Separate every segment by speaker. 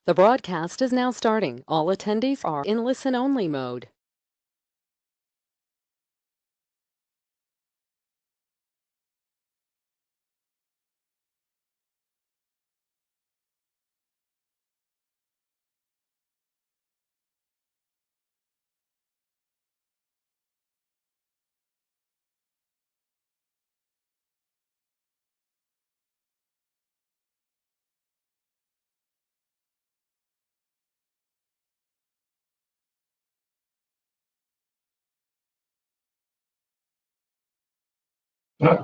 Speaker 1: The broadcast is now starting. All attendees are in listen-only mode.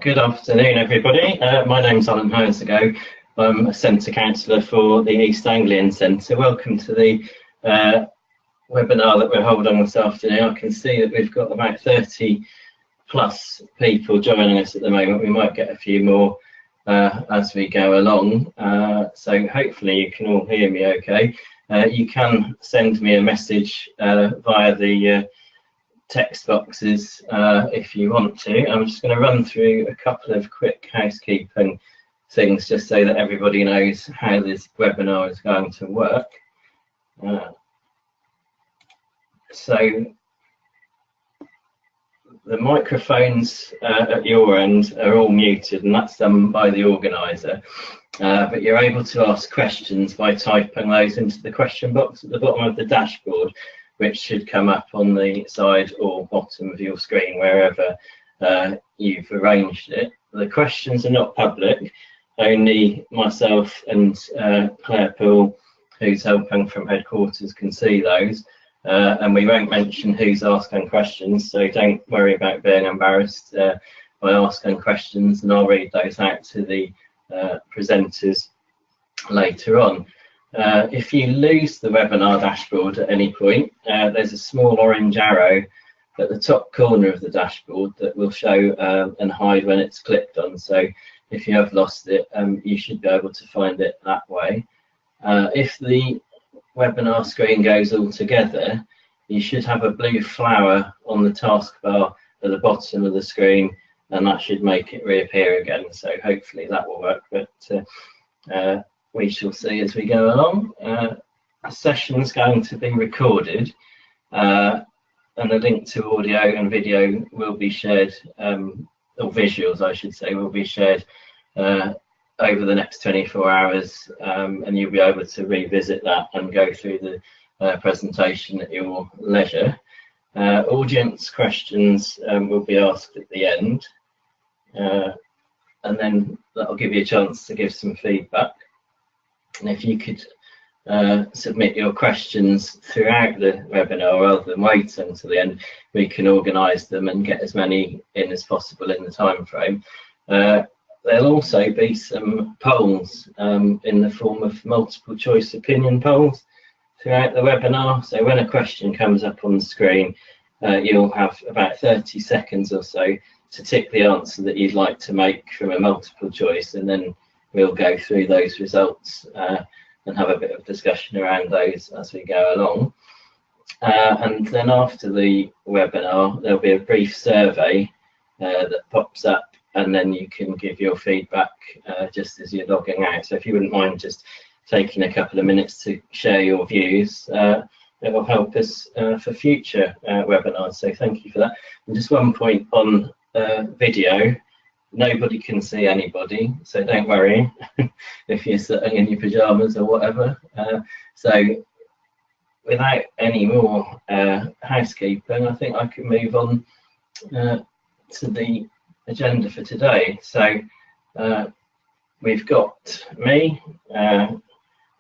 Speaker 2: Good afternoon, everybody. My name's Alan Hursago. I'm a Centre Counsellor for the East Anglian Centre. Welcome to the webinar that we're holding this afternoon. I can see that we've got about 30 plus people joining us at the moment. We might get a few more as we go along. So hopefully you can all hear me okay. You can send me a message via the text boxes if you want to. I'm just going to run through a couple of quick housekeeping things just so that everybody knows how this webinar is going to work. So the microphones at your end are all muted, and that's done by the organiser, but you're able to ask questions by typing those into the question box at the bottom of the dashboard, which should come up on the side or bottom of your screen wherever you've arranged it. The questions are not public, only myself and Claire Poole, who's helping from headquarters, can see those. And we won't mention who's asking questions, so don't worry about being embarrassed by asking questions, and I'll read those out to the presenters later on. If you lose the webinar dashboard at any point, there's a small orange arrow at the top corner of the dashboard that will show and hide when it's clicked on. So if you have lost it, you should be able to find it that way. If the webinar screen goes all together, you should have a blue flower on the taskbar at the bottom of the screen, and that should make it reappear again. So hopefully that will work, but we shall see as we go along. A session is going to be recorded, and a link to audio and video will be shared, or visuals I should say, will be shared over the next 24 hours, and you'll be able to revisit that and go through the presentation at your leisure. Audience questions will be asked at the end, and then that'll give you a chance to give some feedback. And if you could submit your questions throughout the webinar rather than wait until the end, we can organise them and get as many in as possible in the time frame. There'll also be some polls in the form of multiple choice opinion polls throughout the webinar. So when a question comes up on the screen, you'll have about 30 seconds or so to tick the answer that you'd like to make from a multiple choice, and then we'll go through those results and have a bit of discussion around those as we go along. And then after the webinar, there'll be a brief survey that pops up, and then you can give your feedback just as you're logging out. So if you wouldn't mind just taking a couple of minutes to share your views, it will help us for future webinars. So thank you for that. And just one point on video. Nobody can see anybody, so don't worry if you're sitting in your pajamas or whatever. So without any more housekeeping, I think I can move on to the agenda for today. So we've got me,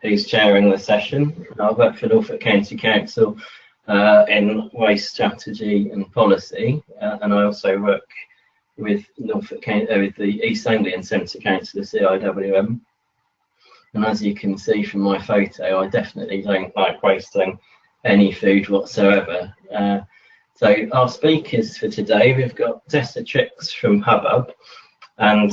Speaker 2: who's chairing the session. I work for Norfolk County Council in waste strategy and policy, and I also work with Norfolk with the East Anglian Centre Council, CIWM. And as you can see from my photo, I definitely don't like wasting any food whatsoever. So our speakers for today, we've got Tessa Trix from Hubbub, and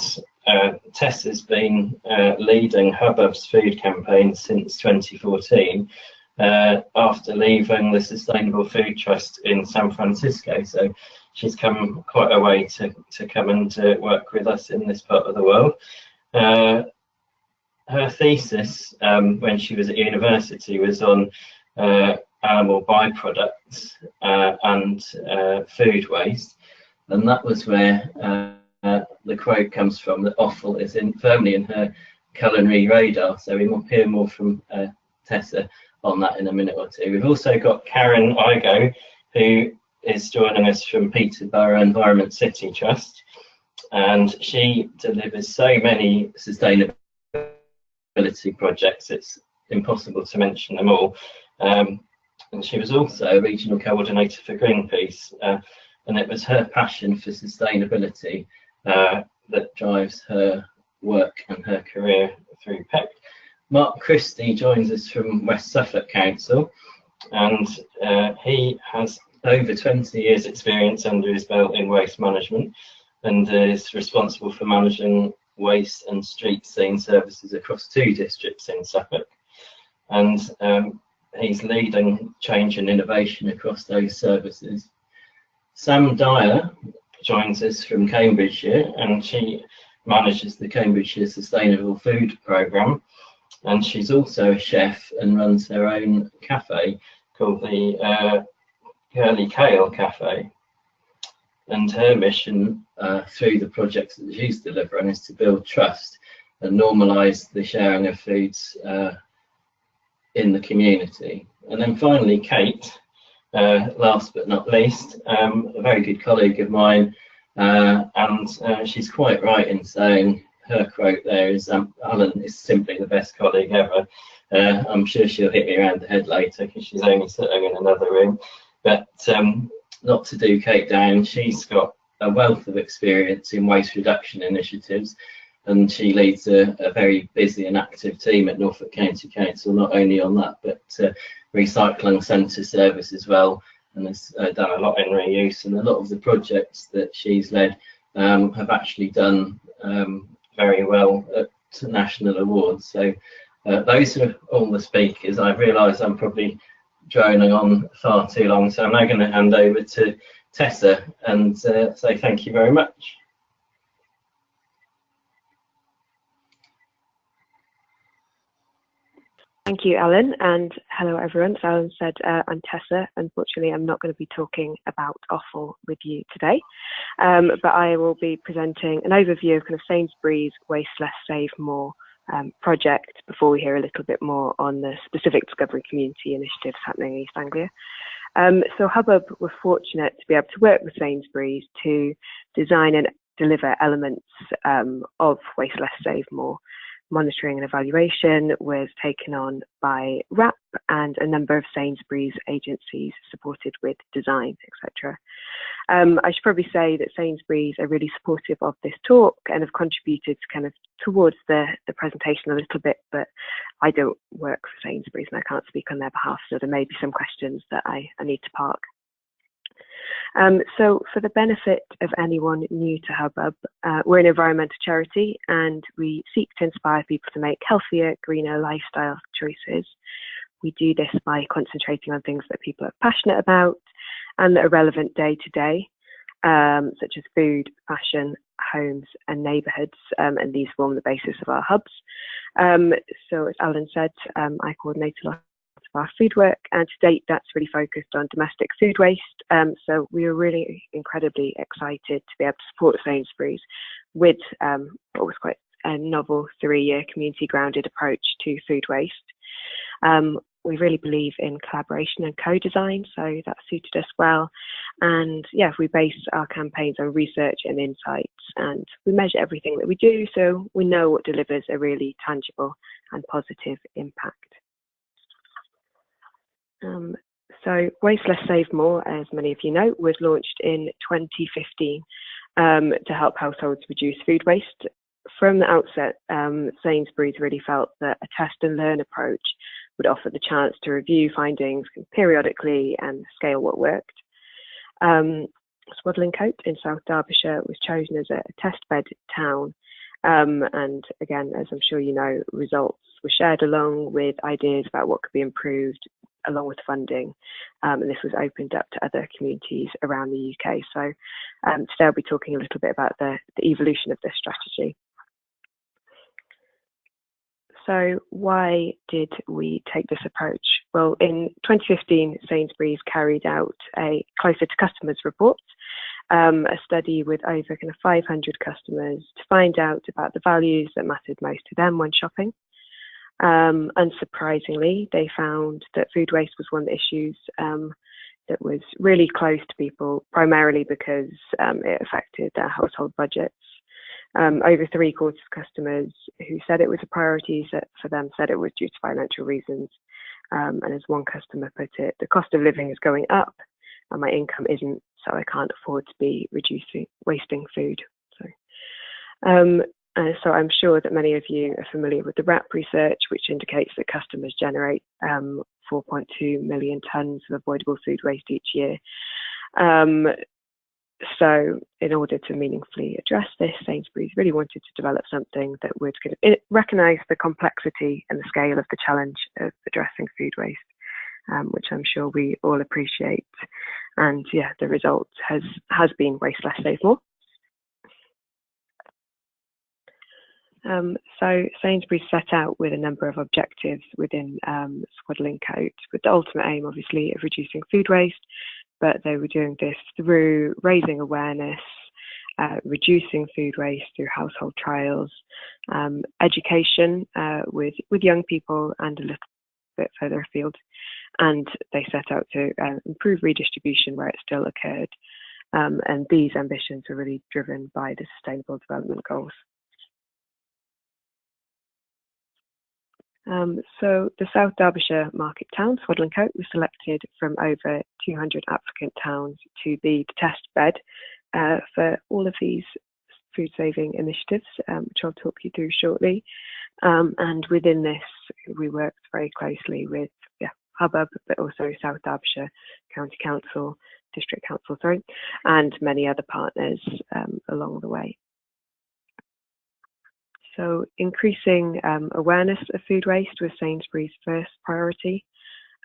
Speaker 2: Tessa's been leading Hubbub's food campaign since 2014 after leaving the Sustainable Food Trust in San Francisco. So she's come quite a way to come and work with us in this part of the world. her thesis when she was at university was on animal byproducts and food waste, and that was where the quote comes from, that offal is firmly in her culinary radar. So we will hear more from Tessa on that in a minute or two. We've also got Karen Igo, who is joining us from Peterborough Environment City Trust, and she delivers so many sustainability projects it's impossible to mention them all. And she was also a regional coordinator for Greenpeace, and it was her passion for sustainability that drives her work and her career through PEC. Mark Christie joins us from West Suffolk Council, and he has over 20 years experience under his belt in waste management, and is responsible for managing waste and street scene services across 2 districts in Suffolk. And he's leading change and innovation across those services. Sam Dyer joins us from Cambridgeshire, and she manages the Cambridgeshire Sustainable Food Programme, and she's also a chef and runs her own cafe called the Curly Kale Cafe. And her mission through the projects that she's delivering is to build trust and normalise the sharing of foods in the community. And then finally, Kate, last but not least, a very good colleague of mine, and she's quite right in saying her quote there is, Alan is simply the best colleague ever. I'm sure she'll hit me around the head later because she's only sitting in another room. But not to do Kate down, she's got a wealth of experience in waste reduction initiatives, and she leads a very busy and active team at Norfolk County Council, not only on that, but recycling centre service as well, and has done a lot in reuse. And a lot of the projects that she's led have actually done very well at national awards. So those are all the speakers. I realise I'm probably droning on far too long, so I'm now going to hand over to Tessa and say thank you very much.
Speaker 3: Thank you, Alan, and hello everyone. So Alan said, I'm Tessa. Unfortunately, I'm not going to be talking about offal with you today, but I will be presenting an overview of kind of Sainsbury's Waste Less Save More project before we hear a little bit more on the specific Discovery Community initiatives happening in East Anglia. So Hubbub were fortunate to be able to work with Sainsbury's to design and deliver elements of Waste Less Save More. Monitoring and evaluation was taken on by RAP and a number of Sainsbury's agencies supported with design, etc. I should probably say that Sainsbury's are really supportive of this talk and have contributed kind of towards the presentation a little bit, but I don't work for Sainsbury's and I can't speak on their behalf, so there may be some questions that I need to park. So for the benefit of anyone new to Hubbub, we're an environmental charity and we seek to inspire people to make healthier, greener lifestyle choices. We do this by concentrating on things that people are passionate about and that are relevant day to day, such as food, fashion, homes and neighbourhoods, and these form the basis of our hubs. So as Alan said, I coordinate a lot of our food work, and to date that's really focused on domestic food waste. So we were really incredibly excited to be able to support Sainsbury's with what was quite a novel 3-year community grounded approach to food waste. We really believe in collaboration and co-design, so that suited us well. And yeah, we base our campaigns on research and insights, and we measure everything that we do so we know what delivers a really tangible and positive impact. So Waste Less Save More, as many of you know, was launched in 2015 to help households reduce food waste. From the outset, Sainsbury's really felt that a test and learn approach would offer the chance to review findings periodically and scale what worked. Swadlincote in South Derbyshire was chosen as a testbed town, and again, as I'm sure you know, results were shared along with ideas about what could be improved along with funding, and this was opened up to other communities around the UK. So today I'll be talking a little bit about the evolution of this strategy. So why did we take this approach? Well, in 2015, Sainsbury's carried out a Closer to Customers report, a study with over 500 customers to find out about the values that mattered most to them when shopping. Unsurprisingly, they found that food waste was one of the issues that was really close to people, primarily because it affected their household budgets. Over 3/4 of customers who said it was a priority for them said it was due to financial reasons. And as one customer put it, the cost of living is going up and my income isn't, so I can't afford to be wasting food. So I'm sure that many of you are familiar with the RAP research, which indicates that customers generate 4.2 million tonnes of avoidable food waste each year. So in order to meaningfully address this, Sainsbury's really wanted to develop something that would recognise the complexity and the scale of the challenge of addressing food waste, which I'm sure we all appreciate. And yeah, the result has been Waste Less, Save More. So Sainsbury's set out with a number of objectives within Swadlincote, with the ultimate aim, obviously, of reducing food waste, but they were doing this through raising awareness, reducing food waste through household trials, education with young people and a little bit further afield. And they set out to improve redistribution where it still occurred. And these ambitions are really driven by the Sustainable Development Goals. So the South Derbyshire market town, Swadlincote, was selected from over 200 applicant towns to be the test bed for all of these food saving initiatives, which I'll talk you through shortly. And within this, we worked very closely with Hubbub, but also South Derbyshire County Council, District Council, and many other partners along the way. So increasing awareness of food waste was Sainsbury's first priority.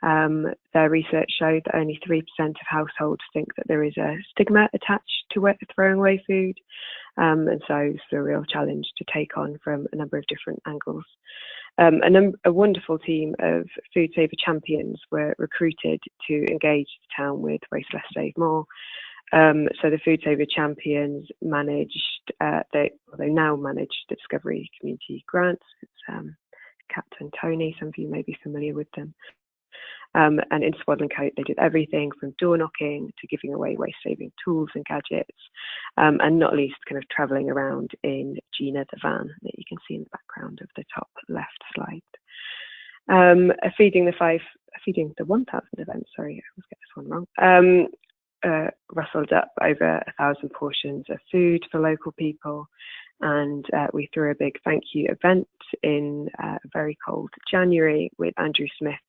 Speaker 3: Their research showed that only 3% of households think that there is a stigma attached to throwing away food. And so it's a real challenge to take on from a number of different angles. A wonderful team of food saver champions were recruited to engage the town with Waste Less, Save More. So the Food Saver Champions managed, they now manage the Discovery Community Grants. It's Captain Tony, some of you may be familiar with them. And in Swadlincote, they did everything from door knocking to giving away waste-saving tools and gadgets, and not least travelling around in Gina the van that you can see in the background of the top left slide. Feeding the 1,000 event, sorry, I always get this one wrong. Rustled up over 1,000 portions of food for local people, and we threw a big thank you event in a very cold January with Andrew Smith,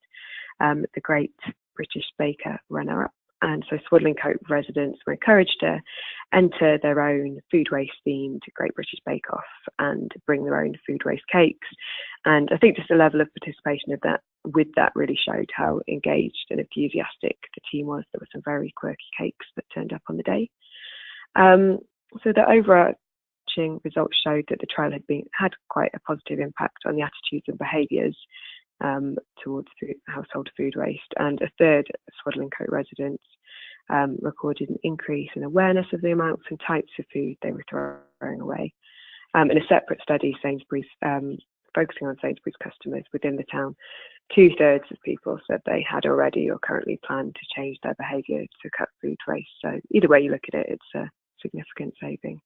Speaker 3: the Great British Baker runner-up. And so Swadlincote residents were encouraged to enter their own food waste themed Great British Bake Off and bring their own food waste cakes. And I think just the level of participation of that really showed how engaged and enthusiastic the team was. There were some very quirky cakes that turned up on the day. So the overarching results showed that the trial had quite a positive impact on the attitudes and behaviours towards household food waste, and a third of Swadlincote residents recorded an increase in awareness of the amounts and types of food they were throwing away. In a separate study, Sainsbury's, focusing on Sainsbury's customers within the town, 2/3 of people said they had already or currently planned to change their behaviour to cut food waste. So either way you look at it, it's a significant saving.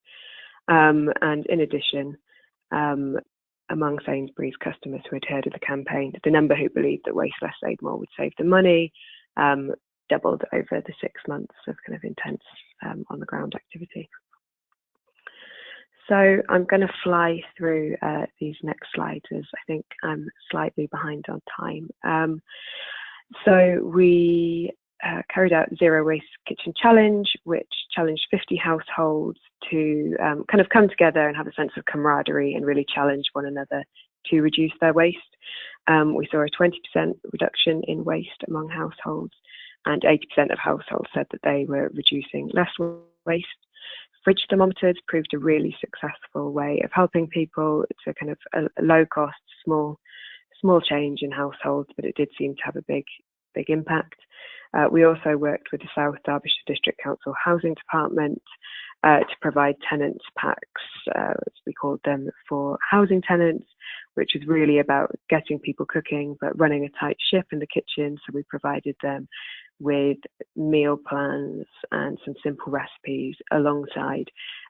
Speaker 3: And in addition, among Sainsbury's customers who had heard of the campaign, the number who believed that Waste Less, Save More would save them money doubled over the 6 months of intense on the ground activity. So I'm going to fly through these next slides as I think I'm slightly behind on time. So we carried out Zero Waste Kitchen Challenge, which challenged 50 households to come together and have a sense of camaraderie and really challenge one another to reduce their waste. We saw a 20% reduction in waste among households, and 80% of households said that they were reducing less waste. Fridge thermometers proved a really successful way of helping people. It's a low cost, small small change in households, but it did seem to have a big impact. We also worked with the South Derbyshire District Council Housing Department to provide tenants packs, as we called them, for housing tenants, which is really about getting people cooking but running a tight ship in the kitchen. So we provided them with meal plans and some simple recipes alongside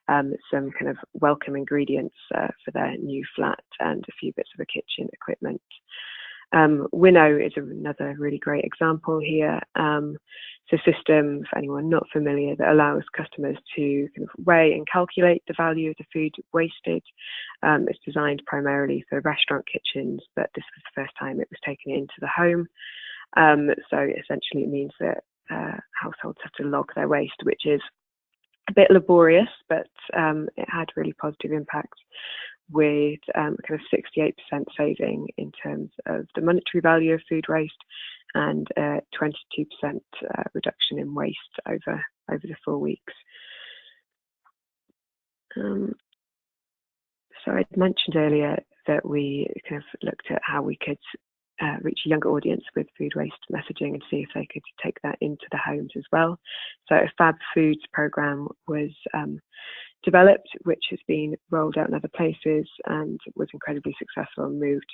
Speaker 3: some kind of welcome ingredients for their new flat and a few bits of a kitchen equipment. Winnow is another really great example here. It's a system, for anyone not familiar, that allows customers to kind of weigh and calculate the value of the food wasted. It's designed primarily for restaurant kitchens, but this was the first time it was taken into the home. So essentially it means that households have to log their waste, which is a bit laborious, but it had really positive impact, with kind of 68% saving in terms of the monetary value of food waste and 22% reduction in waste over the 4 weeks. So I mentioned earlier that we kind of looked at how we could reach a younger audience with food waste messaging and see if they could take that into the homes as well. So a Fab Foods programme was developed, which has been rolled out in other places and was incredibly successful and moved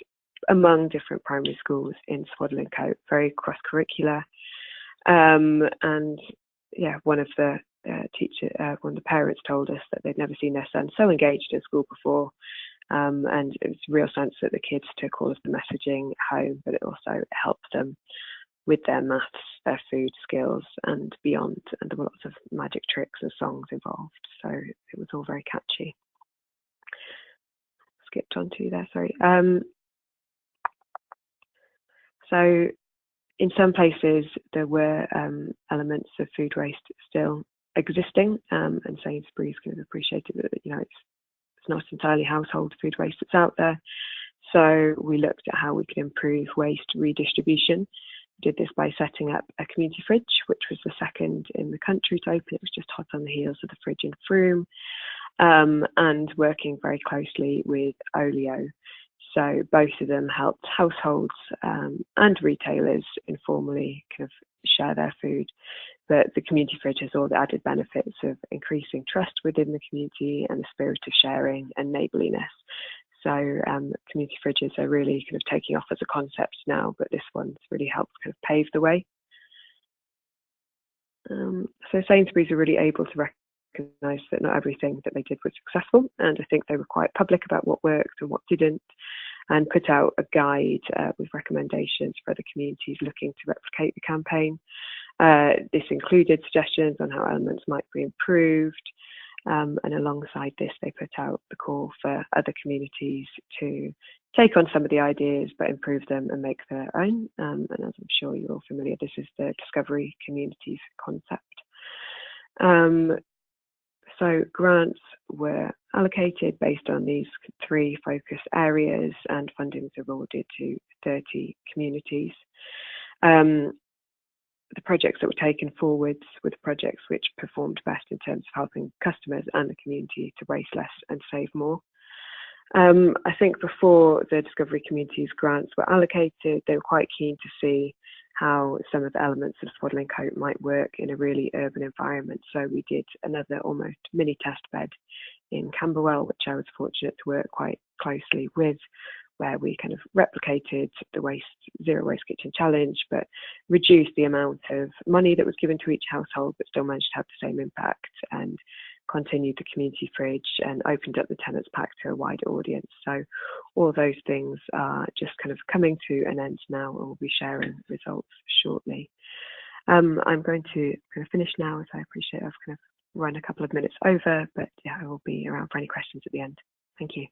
Speaker 3: among different primary schools in Swadlincote, very cross-curricular. And yeah, one of the parents told us that they'd never seen their son so engaged in school before. And it was a real sense that the kids took all of the messaging home, but it also helped them with their maths, their food skills and beyond, and there were lots of magic tricks and songs involved, so it was all very catchy. Skipped on to there, sorry. So in some places there were elements of food waste still existing, and Sainsbury's kind of appreciated that, you know, it's not entirely household food waste that's out there. So we looked at how we could improve waste redistribution. We did this by setting up a community fridge, which was the second in the country to open. It was just hot on the heels of the fridge in Frome, and working very closely with Olio. So both of them helped households and retailers informally kind of share their food. But the community fridge has all the added benefits of increasing trust within the community and the spirit of sharing and neighbourliness. So community fridges are really kind of taking off as a concept now, but this one's really helped kind of pave the way. So Sainsbury's are really able to recognise that not everything that they did was successful, and I think they were quite public about what worked and what didn't, and put out a guide with recommendations for other communities looking to replicate the campaign. This included suggestions on how elements might be improved, and alongside this they put out the call for other communities to take on some of the ideas but improve them and make their own, and as I'm sure you're all familiar, this is the Discovery Communities concept. So grants were allocated based on these 3 focus areas, and funding was awarded to 30 communities. The projects that were taken forwards were the projects which performed best in terms of helping customers and the community to waste less and save more. I think before the Discovery Communities grants were allocated, they were quite keen to see how some of the elements of Swadlincote might work in a really urban environment. So we did another almost mini test bed in Camberwell, which I was fortunate to work quite closely with, where we kind of replicated the Zero Waste Kitchen Challenge, but reduced the amount of money that was given to each household, but still managed to have the same impact, and continued the community fridge and opened up the tenants pack to a wider audience. So all those things are just kind of coming to an end now, and we'll be sharing results shortly. I'm going to kind of finish now, as I appreciate I've kind of run a couple of minutes over, but yeah, I will be around for any questions at the end. Thank you.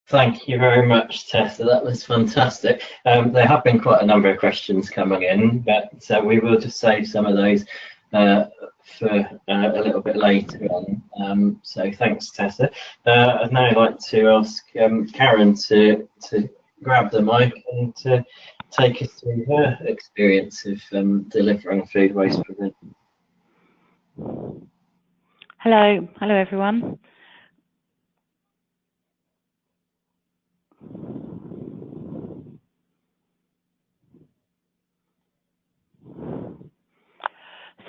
Speaker 2: Thank you very much, Tessa. That was fantastic. There have been quite a number of questions coming in, but we will just save some of those for a little bit later on. So thanks, Tessa. I'd now like to ask Karen to grab the mic and to take us through her experience of delivering food waste prevention.
Speaker 4: Hello everyone.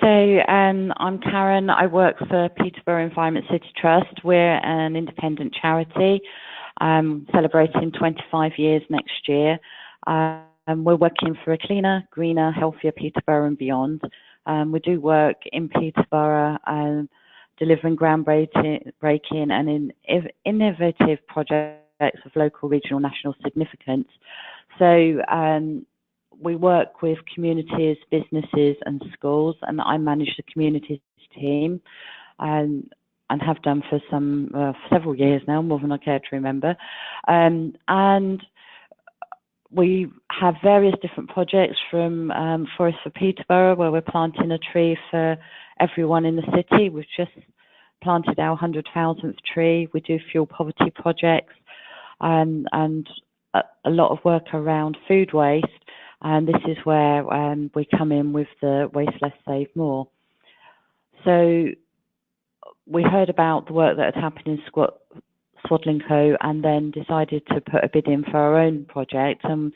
Speaker 4: So I'm Karen. I work for Peterborough Environment City Trust. We're an independent charity, celebrating 25 years next year. We're working for a cleaner, greener, healthier Peterborough and beyond. We do work in Peterborough, delivering groundbreaking and innovative projects of local, regional, national significance. So we work with communities, businesses and schools, and I manage the communities team and have done for several years now, more than I care to remember. And we have various different projects from Forest for Peterborough, where we're planting a tree for everyone in the city. We've just planted our 100,000th tree. We do fuel poverty projects and a lot of work around food waste. And this is where we come in with the Waste Less, Save More. So we heard about the work that had happened in Swadlincote and then decided to put a bid in for our own project. And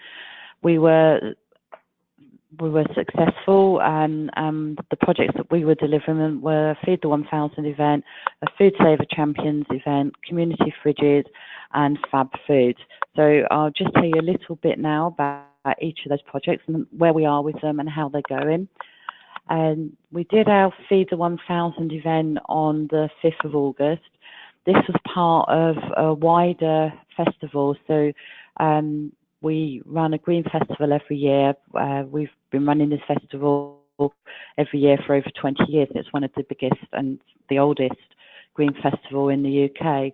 Speaker 4: we were successful, and the projects that we were delivering were Feed the 1000 event, a Food Saver Champions event, community fridges and Fab Foods. So I'll just tell you a little bit now about each of those projects and where we are with them and how they're going. And we did our Feed the 1000 event on the 5th of August. This was part of a wider festival. So we run a green festival every year. We've been running this festival every year for over 20 years. It's one of the biggest and the oldest green festival in the UK.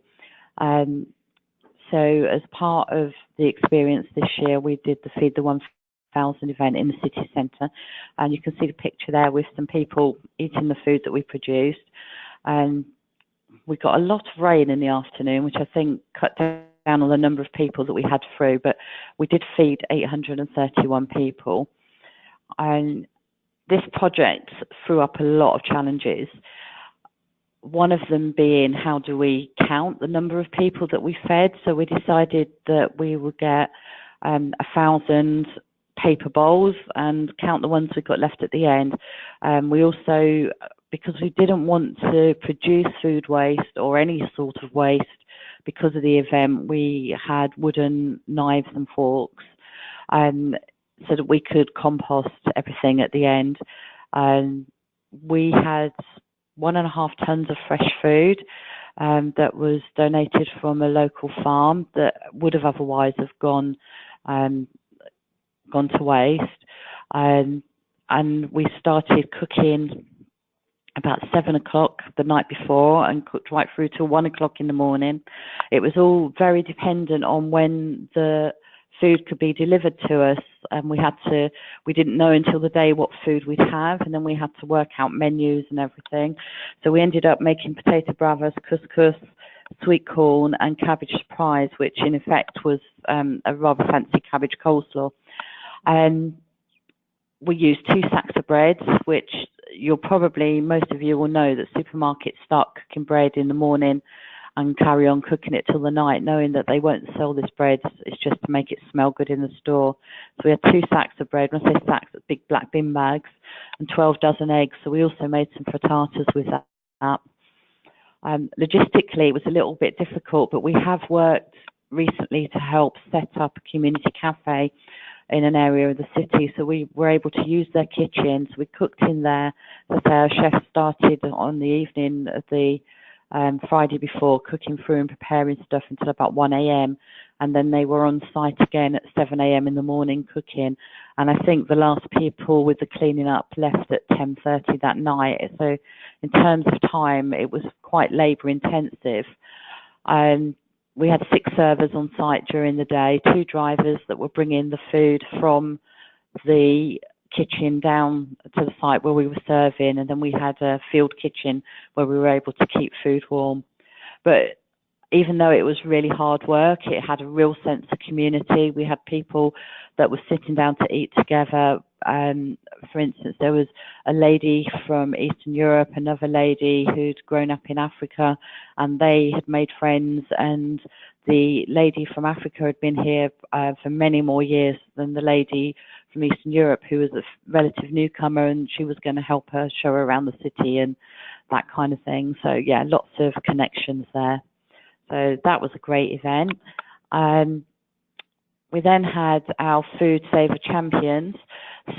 Speaker 4: So as part of the experience this year, we did the Feed the 1000 event in the city centre. And you can see the picture there with some people eating the food that we produced. And we got a lot of rain in the afternoon, which I think cut down on the number of people that we had through, but we did feed 831 people. And this project threw up a lot of challenges. One of them being, how do we count the number of people that we fed? So we decided that we would get 1,000 paper bowls and count the ones we got left at the end. We also, because we didn't want to produce food waste or any sort of waste because of the event, we had wooden knives and forks so that we could compost everything at the end. We had 1.5 tons of fresh food that was donated from a local farm that would have otherwise have gone to waste. And we started cooking about 7 o'clock the night before and cooked right through till 1 o'clock in the morning. It was all very dependent on when the food could be delivered to us, and we didn't know until the day what food we'd have, and then we had to work out menus and everything. So we ended up making potato bravas, couscous, sweet corn and cabbage surprise, which in effect was a rather fancy cabbage coleslaw. And we used 2 sacks of bread, which most of you will know that supermarkets start cooking bread in the morning and carry on cooking it till the night, knowing that they won't sell this bread. It's just to make it smell good in the store. So we had 2 sacks of bread. When I say sacks, it's big black bin bags, and 12 dozen eggs. So we also made some frittatas with that. Logistically, it was a little bit difficult, but we have worked recently to help set up a community cafe in an area of the city, so we were able to use their kitchens. We cooked in there. As I say, our chef started on the evening of the Friday before, cooking through and preparing stuff until about 1 a.m. and then they were on site again at 7 a.m. in the morning cooking. And I think the last people with the cleaning up left at 10:30 that night. So in terms of time, it was quite labour intensive. We had 6 servers on site during the day, 2 drivers that were bringing the food from the kitchen down to the site where we were serving, and then we had a field kitchen where we were able to keep food warm. But even though it was really hard work, it had a real sense of community. We had people that were sitting down to eat together. For instance, there was a lady from Eastern Europe, another lady who'd grown up in Africa, and they had made friends, and the lady from Africa had been here for many more years than the lady from Eastern Europe who was a relative newcomer, and she was going to help her show her around the city and that kind of thing. So yeah, lots of connections there. So that was a great event. We then had our Food Saver Champions.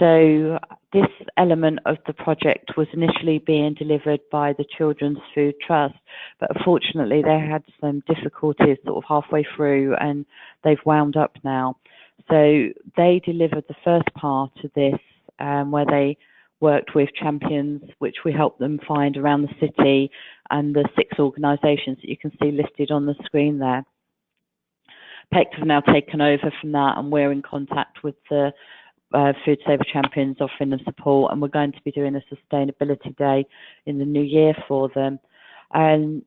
Speaker 4: So this element of the project was initially being delivered by the Children's Food Trust, but unfortunately they had some difficulties sort of halfway through, and they've wound up now. So they delivered the first part of this, where they worked with champions, which we helped them find around the city, and the 6 organisations that you can see listed on the screen there. PECT have now taken over from that, and we're in contact with the Food Saver Champions, offering them support, and we're going to be doing a sustainability day in the new year for them. And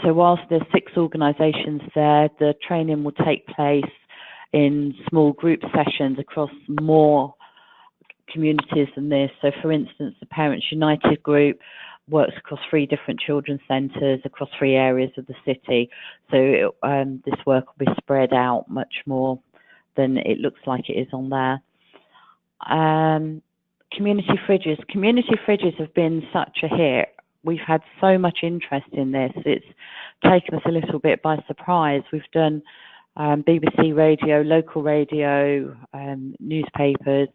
Speaker 4: so whilst there's 6 organisations there, the training will take place in small group sessions across more communities than this. So for instance, the Parents United group works across 3 different children's centres across 3 areas of the city. So this work will be spread out much more than it looks like it is on there. Community fridges. Community fridges have been such a hit. We've had so much interest in this. It's taken us a little bit by surprise. We've done BBC radio, local radio, newspapers.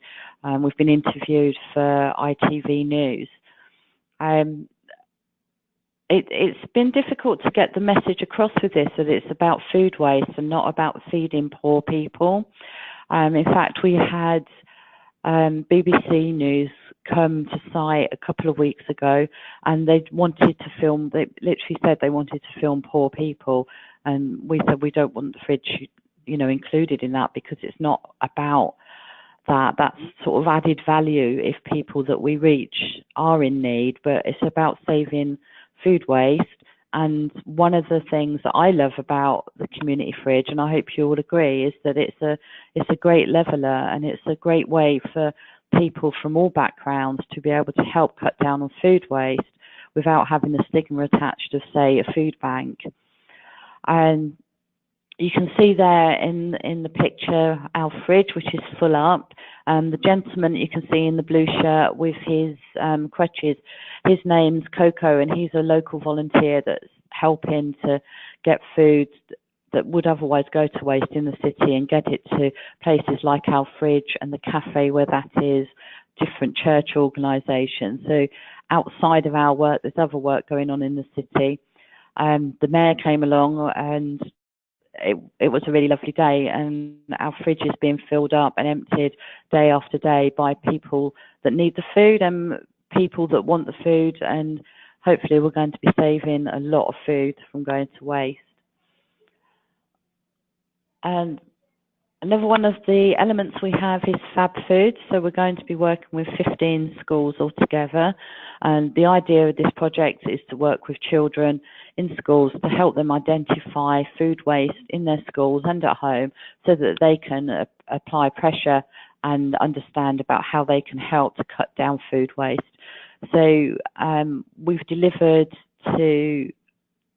Speaker 4: We've been interviewed for ITV News. It's been difficult to get the message across with this, that it's about food waste and not about feeding poor people. In fact, we had BBC News come to site a couple of weeks ago, and they wanted to film, they literally said they wanted to film poor people, and we said we don't want the fridge, you know, included in that, because it's not about that. That's sort of added value if people that we reach are in need, but it's about saving food waste. And one of the things that I love about the community fridge, and I hope you all agree, is that it's a great leveller, and it's a great way for people from all backgrounds to be able to help cut down on food waste without having the stigma attached of, say, a food bank. And you can see there in the picture our fridge, which is full up. The gentleman you can see in the blue shirt with his crutches, his name's Coco, and he's a local volunteer that's helping to get food that would otherwise go to waste in the city and get it to places like our fridge and the cafe where that is, different church organisations. So outside of our work, there's other work going on in the city. The mayor came along, and it was a really lovely day, and our fridge is being filled up and emptied day after day by people that need the food and people that want the food, and hopefully we're going to be saving a lot of food from going to waste. And another one of the elements we have is Fab Food. So we're going to be working with 15 schools altogether. And the idea of this project is to work with children in schools to help them identify food waste in their schools and at home, so that they can apply pressure and understand about how they can help to cut down food waste. So we've delivered to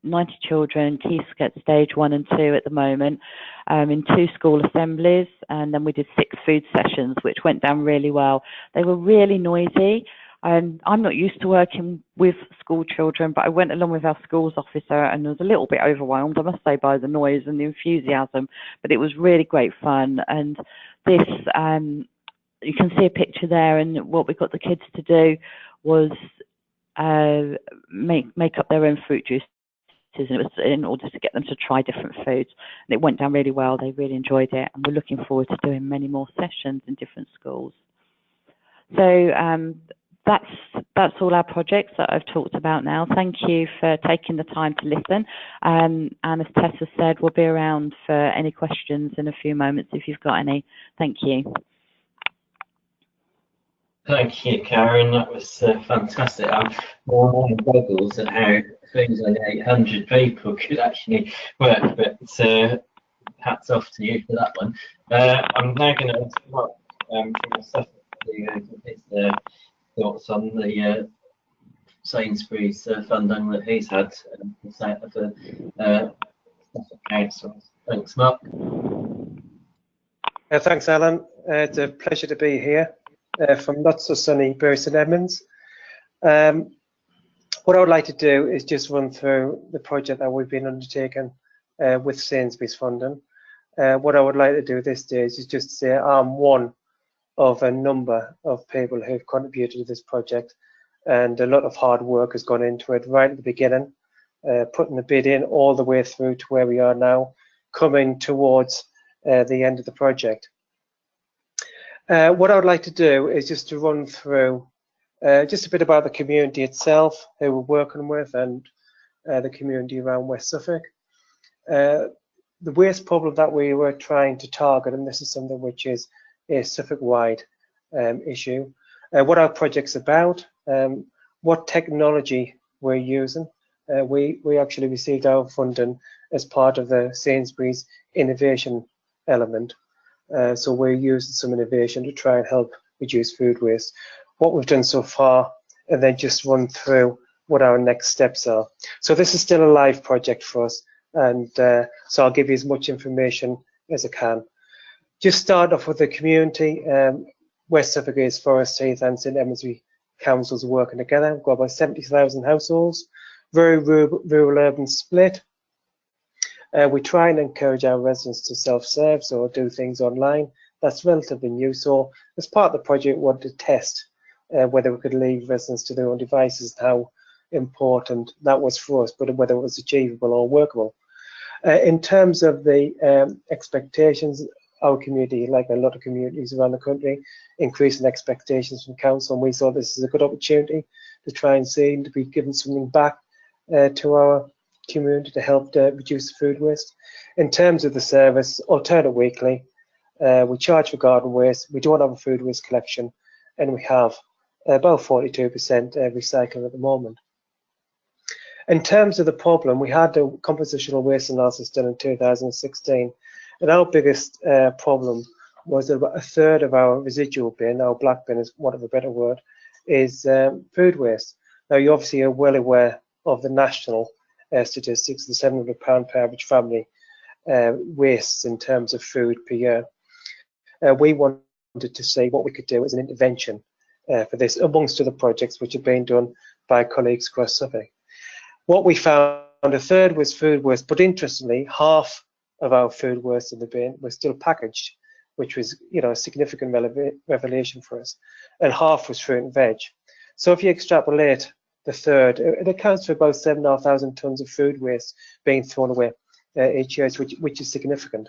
Speaker 4: 90 children, Key Sketch Stage 1 and 2 at the moment, in 2 school assemblies, and then we did 6 food sessions, which went down really well. They were really noisy, and I'm not used to working with school children, but I went along with our schools officer and was a little bit overwhelmed, I must say, by the noise and the enthusiasm, but it was really great fun. And this, you can see a picture there, and what we got the kids to do was make up their own fruit juice, and it was in order to get them to try different foods, and it went down really well. They really enjoyed it, and we're looking forward to doing many more sessions in different schools. So that's all our projects that I've talked about now. Thank you for taking the time to listen, and as Tessa said, we'll be around for any questions in a few moments if you've got any. Thank you.
Speaker 2: Thank you, Karen. That was fantastic. I'm more boggles at how things like 800 people could actually work, but hats off to you for that one. I'm now going to ask Mark from Suffolk to his thoughts on the Sainsbury's funding that he's had for Suffolk Council. Thanks, Mark.
Speaker 5: Thanks, Alan. It's a pleasure to be here from not so sunny Bury St Edmunds. What I would like to do is just run through the project that we've been undertaking with Sainsbury's funding. What I would like to do at this stage is just say I'm one of a number of people who've contributed to this project, and a lot of hard work has gone into it right at the beginning, putting the bid in all the way through to where we are now, coming towards the end of the project. What I would like to do is just to run through just a bit about the community itself, who we're working with, and the community around West Suffolk. The waste problem that we were trying to target, and this is something which is a Suffolk-wide issue, what our project's about, what technology we're using. We actually received our funding as part of the Sainsbury's innovation element. So we're using some innovation to try and help reduce food waste. What we've done so far, and then just run through what our next steps are. So this is still a live project for us, and so I'll give you as much information as I can. Just start off with the community. West Suffolk is Forest Heath and St Edmundsbury councils are working together. We've got about 70,000 households, very rural urban split. We try and encourage our residents to self-serve, so do things online. That's relatively new. So as part of the project, we wanted to test whether we could leave residents to their own devices, and how important that was for us, but whether it was achievable or workable. In terms of the expectations, our community, like a lot of communities around the country, increasing expectations from council, and we saw this as a good opportunity to try and see to be given something back to our community to help reduce food waste. In terms of the service, alternate weekly, we charge for garden waste, we don't have a food waste collection, and we have about 42% recycling at the moment. In terms of the problem, we had the compositional waste analysis done in 2016, and our biggest problem was that about a third of our residual bin, our black bin is want of a better word, is food waste. Now, you obviously are well aware of the national statistics, the £700 per average family wastes in terms of food per year. We wanted to see what we could do as an intervention for this, amongst other projects which have been done by colleagues across Suffolk. What we found, a third was food waste, but interestingly, half of our food waste in the bin was still packaged, which was, you know, a significant revelation for us, and half was fruit and veg. So if you extrapolate the third, it accounts for about 7,500 tonnes of food waste being thrown away each year, which is significant.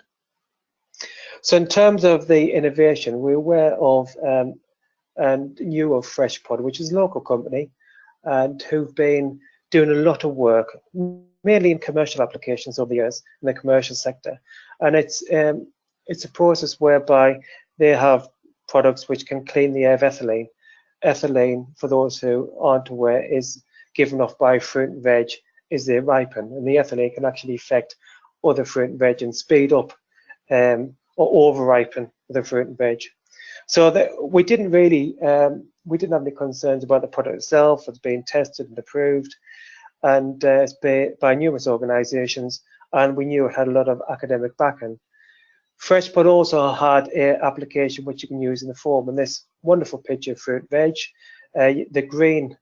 Speaker 5: So in terms of the innovation, we're aware of and knew of FreshPod, which is a local company, and who've been doing a lot of work, mainly in commercial applications over the years in the commercial sector. And it's a process whereby they have products which can clean the air of ethylene. Ethylene, for those who aren't aware, is given off by fruit and veg as they ripen, and the ethylene can actually affect other fruit and veg and speed up or over ripen the fruit and veg. So we didn't really we didn't have any concerns about the product itself. It's being tested and approved, and it's by numerous organisations, and we knew it had a lot of academic backing. FreshPod also had an application which you can use in the form, and this wonderful picture of fruit veg. The green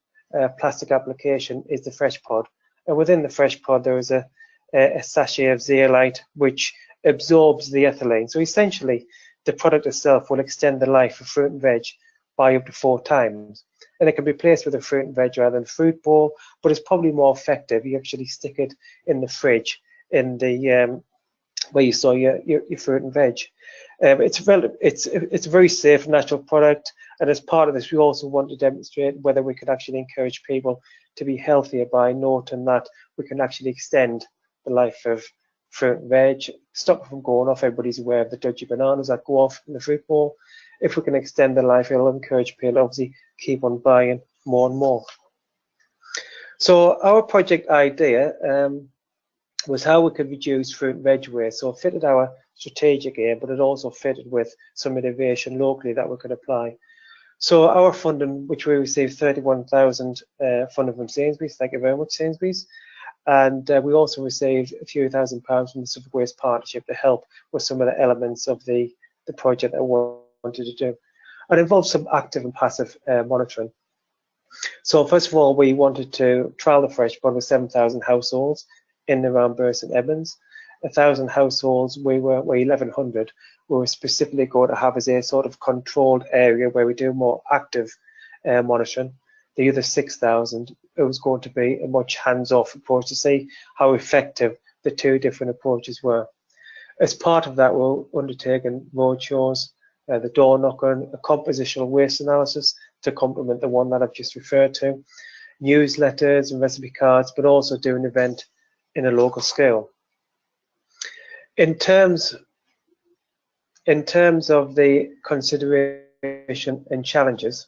Speaker 5: plastic application is the FreshPod, and within the FreshPod there is a sachet of zeolite which absorbs the ethylene. So essentially, the product itself will extend the life of fruit and veg by up to 4 times. And it can be placed with a fruit and veg rather than fruit bowl, but it's probably more effective. You actually stick it in the fridge, in the where you store your fruit and veg. It's a very safe, natural product, and as part of this, we also want to demonstrate whether we can actually encourage people to be healthier by noting that we can actually extend the life of fruit and veg, stop it from going off. Everybody's aware of the dodgy bananas that go off in the fruit bowl. If we can extend the life, it'll encourage people to obviously keep on buying more and more. So our project idea was how we could reduce fruit and veg waste. So it fitted our strategic aim, but it also fitted with some innovation locally that we could apply. So our funding, which we received 31,000 funding from Sainsbury's, thank you very much, Sainsbury's. And we also received a few £1,000s from the Suffolk Waste Partnership to help with some of the elements of the project that we wanted to do. It involves some active and passive monitoring. So first of all, we wanted to trial the fresh pod with 7,000 households in and around Bury St Edmunds. 1,000 households, we were 1,100. We were specifically going to have as a sort of controlled area where we do more active monitoring. The other 6,000, it was going to be a much hands-off approach to see how effective the two different approaches were. As part of that, we're undertaking roadshows, the door knocking, a compositional waste analysis to complement the one that I've just referred to, newsletters and recipe cards, but also do an event in a local scale. In terms of the consideration and challenges,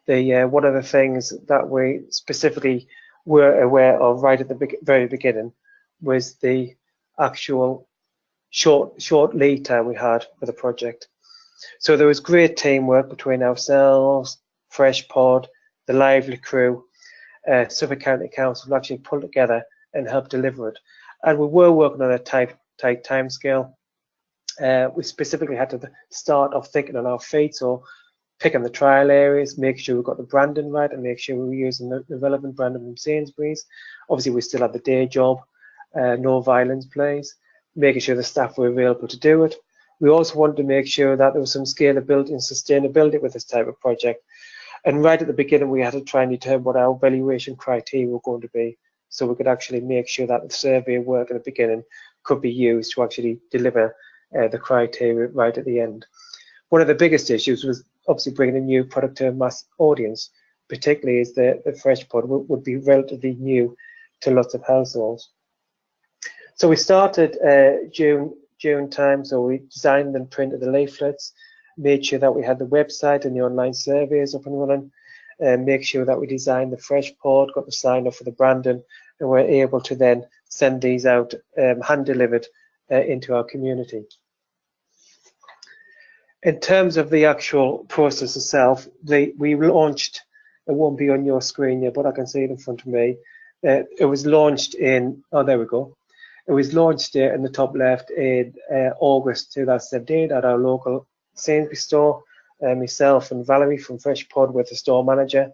Speaker 5: one of the things that we specifically were aware of right at the very beginning was the actual short lead time we had for the project. So there was great teamwork between ourselves, Fresh Pod, the Lively crew, Suffolk County Council actually pulled together and helped deliver it. And we were working on a tight time scale. We specifically had to start off thinking on our feet, so picking the trial areas, make sure we got the branding right, and make sure we were using the relevant branding from Sainsbury's. Obviously, we still had the day job, no violence plays, making sure the staff were available to do it. We also wanted to make sure that there was some scalability and sustainability with this type of project. And right at the beginning, we had to try and determine what our valuation criteria were going to be, so we could actually make sure that the survey work at the beginning could be used to actually deliver the criteria right at the end. One of the biggest issues was obviously bringing a new product to a mass audience, particularly as the fresh pod would be relatively new to lots of households. So we started June time, so we designed and printed the leaflets, made sure that we had the website and the online surveys up and running, make sure that we designed the fresh pod, got the sign off for the branding, and we're able to then send these out hand delivered into our community. In terms of the actual process itself, we launched, it won't be on your screen yet, but I can see it in front of me. It was launched in, oh, there we go. It was launched in the top left in August 2017 at our local Sainsbury store. Myself and Valerie from Fresh Pod with the store manager.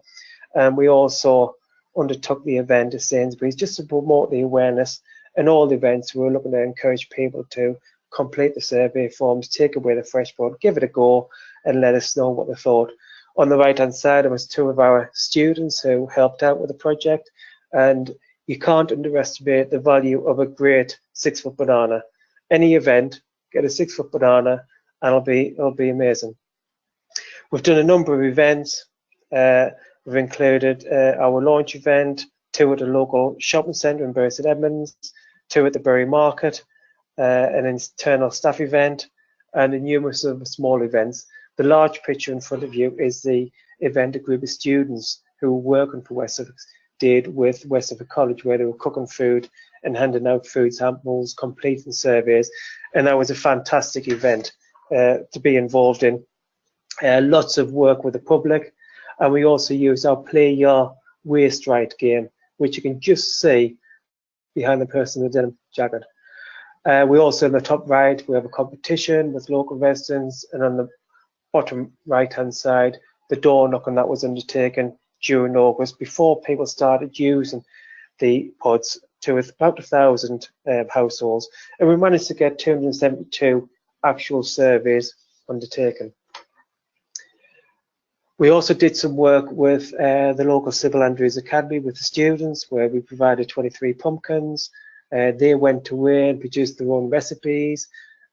Speaker 5: We also undertook the event at Sainsbury's just to promote the awareness, and all the events we were looking to encourage people to complete the survey forms, take away the fresh pod, give it a go, and let us know what they thought. On the right hand side, there was two of our students who helped out with the project, and you can't underestimate the value of a great 6-foot banana. Any event, get a 6-foot banana, and it'll be amazing. We've done a number of events. We've included our launch event, 2 at a local shopping centre in Bury St Edmunds, 2 at the Bury Market, an internal staff event, and a numerous of small events. The large picture in front of you is the event a group of students who were working for West Suffolk did with West Suffolk College, where they were cooking food and handing out food samples, completing surveys, and that was a fantastic event to be involved in. Lots of work with the public, and we also used our Play Your Waste Right game, which you can just see behind the person in the denim jacket. We also, in the top right, we have a competition with local residents, and on the bottom right-hand side, the door knocking that was undertaken during August before people started using the pods to about 1,000 households, and we managed to get 272 actual surveys undertaken. We also did some work with the local Civil Andrews Academy with the students, where we provided 23 pumpkins. They went away and produced their own recipes.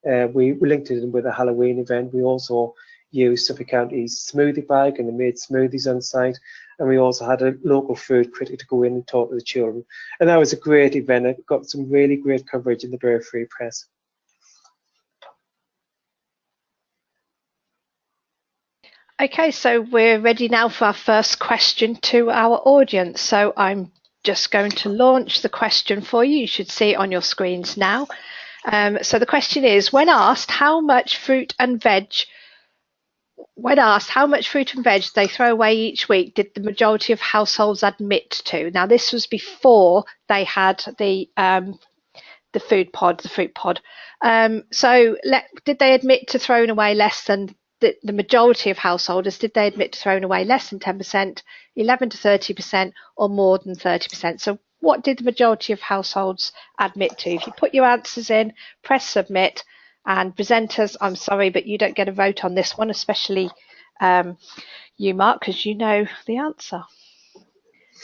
Speaker 5: We linked it in with a Halloween event. We also used Suffolk County's smoothie bag, and they made smoothies on site. And we also had a local food critic to go in and talk to the children. And that was a great event. It got some really great coverage in the Bury Free Press.
Speaker 6: Okay, so we're ready now for our first question to our audience. So I'm just going to launch the question for you. You should see it on your screens now. So the question is, when asked how much fruit and veg they throw away each week, did the majority of households admit to? Now, this was before they had the fruit pod. So did they admit to throwing away less than the majority of householders, did they admit to throwing away less than 10%, 11 to 30%, or more than 30%? So what did the majority of households admit to? If you put your answers in, press submit, and presenters, I'm sorry, but you don't get a vote on this one, especially you, Mark, because you know the answer.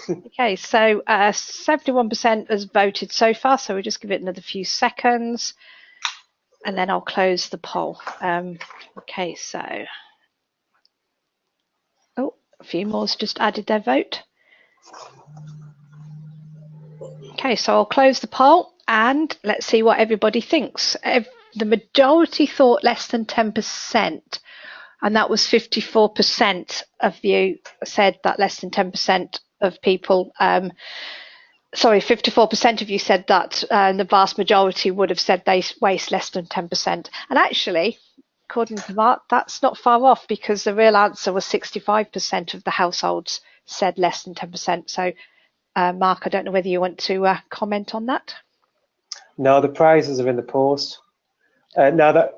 Speaker 6: Okay, so 71% has voted so far, so we'll just give it another few seconds, and then I'll close the poll. Okay, so a few more's just added their vote. Okay, so I'll close the poll, and let's see what everybody thinks. The majority thought less than 10%, and that was 54% of you said that less than 10% of people, 54% of you said that the vast majority would have said they waste less than 10%. And actually, according to Mark, that's not far off, because the real answer was 65% of the households said less than 10%. So, Mark, I don't know whether you want to comment on that.
Speaker 5: No, the prizes are in the post. Now that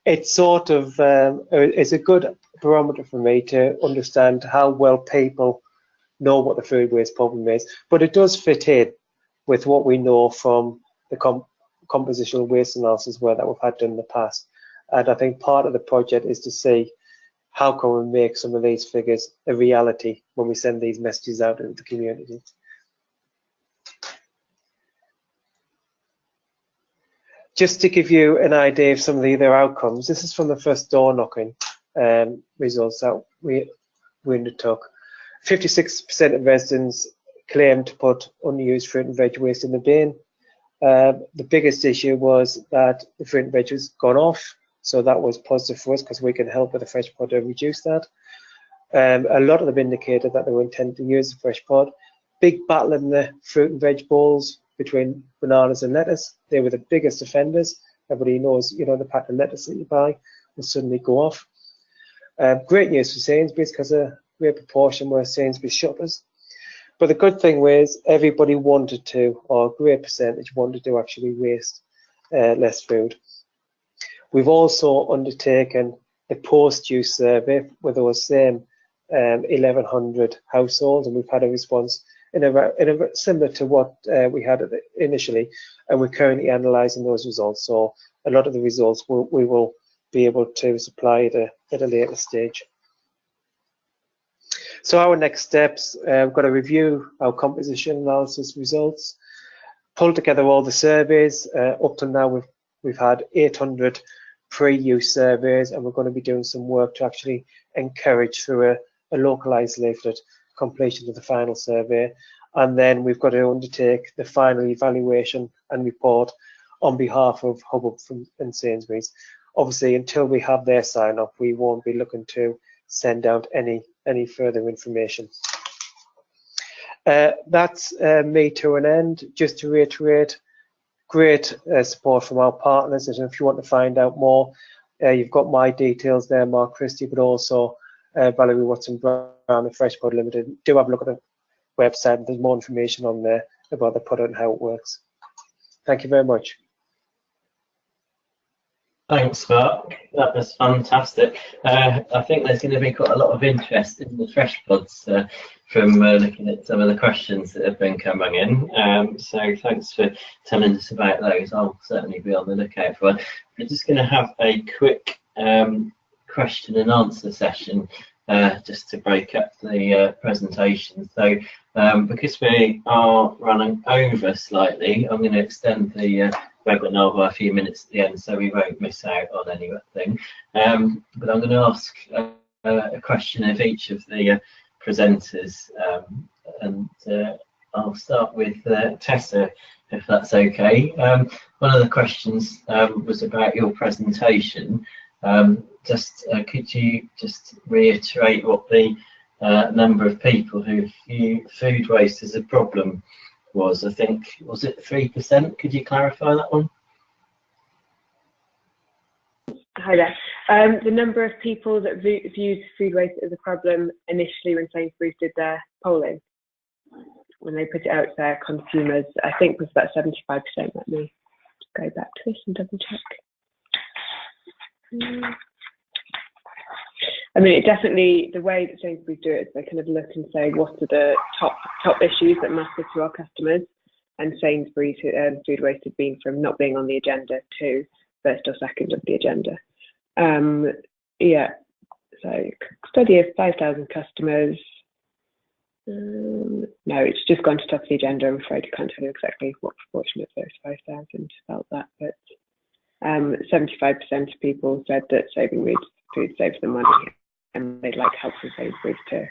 Speaker 5: it's sort of it's a good barometer for me to understand how well people know what the food waste problem is, but it does fit in with what we know from the compositional waste analysis work that we've had done in the past. And I think part of the project is to see how can we make some of these figures a reality when we send these messages out into the community. Just to give you an idea of some of the other outcomes, this is from the first door knocking results that we undertook. 56% of residents claimed to put unused fruit and veg waste in the bin. The biggest issue was that the fruit and veg has gone off, so that was positive for us because we can help with the fresh pod to reduce that. A lot of them indicated that they were intending to use the fresh pod. Big battle in the fruit and veg bowls between bananas and lettuce. They were the biggest offenders. Everybody knows, you know, the pack of lettuce that you buy will suddenly go off. Great news for Sainsbury's because a great proportion were Sainsbury's shoppers. But the good thing was everybody wanted to, or a great percentage wanted to actually waste less food. We've also undertaken a post-use survey with those same 1,100 households, and we've had a response in a similar to what we had initially, and we're currently analysing those results. So a lot of the results we will be able to supply at a later stage. So our next steps, we've got to review our composition analysis results, pull together all the surveys. Up to now we've had 800 pre-use surveys, and we're going to be doing some work to actually encourage through a localised leaflet completion of the final survey. And then we've got to undertake the final evaluation and report on behalf of Hubbub and Sainsbury's. Obviously, until we have their sign off, we won't be looking to send out any further information. That's me to an end. Just to reiterate, great support from our partners, and if you want to find out more, you've got my details there, Mark Christie, but also Valerie Watson-Brown and Fresh Pod Limited. Do have a look at the website. There's more information on there about the product and how it works. Thank you very much.
Speaker 2: Thanks, Mark. That was fantastic. I think there's going to be quite a lot of interest in the fresh pods from looking at some of the questions that have been coming in. So thanks for telling us about those. I'll certainly be on the lookout for one. We're just going to have a quick question and answer session just to break up the presentation. So because we are running over slightly, I'm going to extend the webinar by a few minutes at the end so we won't miss out on anything. But I'm going to ask a question of each of the presenters, and I'll start with Tessa, if that's okay. One of the questions was about your presentation. Could you just reiterate what the number of people who view food waste as a problem was? I think, was it 3%? Could you clarify that one?
Speaker 3: Hi there. The number of people that viewed food waste as a problem initially when Sainsbury's did their polling, when they put it out to their consumers, I think was about 75%. Let me go back to this and double check. I mean, it definitely, the way that Sainsbury's do it is they kind of look and say, what are the top issues that matter to our customers? And Sainsbury's food waste had been from not being on the agenda to first or second of the agenda. Yeah, so study of 5,000 customers. No, it's just gone to top of the agenda. I'm afraid I can't tell you exactly what proportion of those 5,000 felt that, but 75% of people said that saving food saves them money, and they'd like help from Sainsbury's too.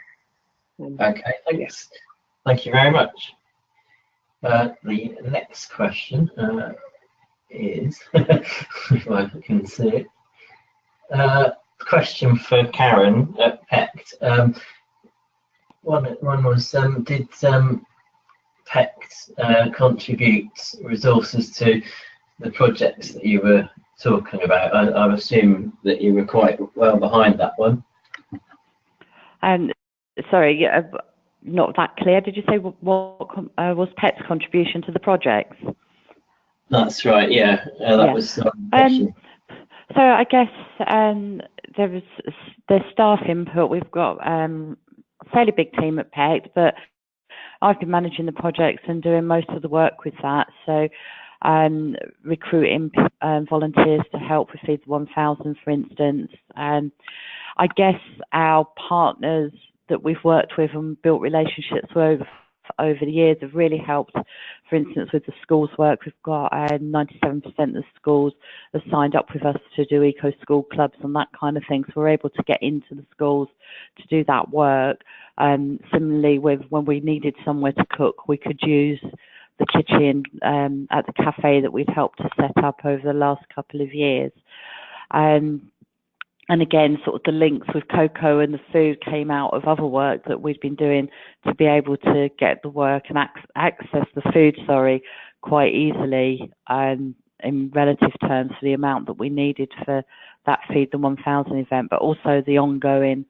Speaker 2: Okay, thanks. Yeah. Thank you very much. The next question is, if I can see it, question for Karen at PECT. One was, did PECT contribute resources to the projects that you were talking about? I assume that you were quite well behind that one.
Speaker 4: Sorry, not that clear. Did you say what was PECT's contribution to the projects?
Speaker 2: That's right, yeah. That was the question.
Speaker 4: So I guess there's staff input. We've got a fairly big team at PECT, but I've been managing the projects and doing most of the work with that. So recruiting volunteers to help with Feed the 1000, for instance. I guess our partners that we've worked with and built relationships with over the years have really helped. For instance, with the schools work, we've got 97% of the schools have signed up with us to do eco school clubs and that kind of thing. So we're able to get into the schools to do that work. Similarly, when we needed somewhere to cook, we could use the kitchen at the cafe that we'd helped to set up over the last couple of years. And again, sort of the links with cocoa and the food came out of other work that we'd been doing to be able to get the work and access the food, quite easily in relative terms for the amount that we needed for that Feed the 1000 event, but also the ongoing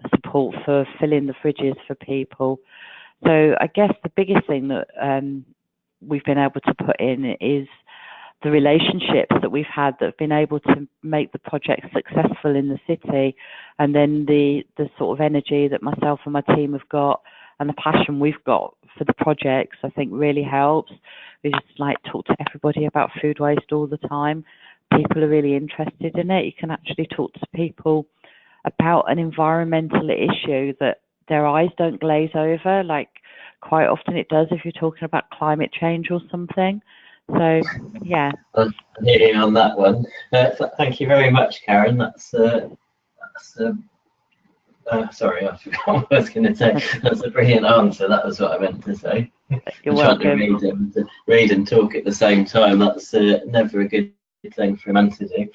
Speaker 4: support for filling the fridges for people. So I guess the biggest thing that we've been able to put in is the relationships that we've had that have been able to make the project successful in the city, and then the sort of energy that myself and my team have got and the passion we've got for the projects, I think really helps. We just talk to everybody about food waste all the time. People are really interested in it. You can actually talk to people about an environmental issue that their eyes don't glaze over, quite often it does if you're talking about climate change or something. So, yeah.
Speaker 2: I'm hearing on that one. Thank you very much, Karen. Sorry, I forgot what I was going to say. That's a brilliant answer. That was what I meant to say.
Speaker 4: You're welcome.
Speaker 2: Trying to read and talk at the same time. That's never a good thing for a man to do.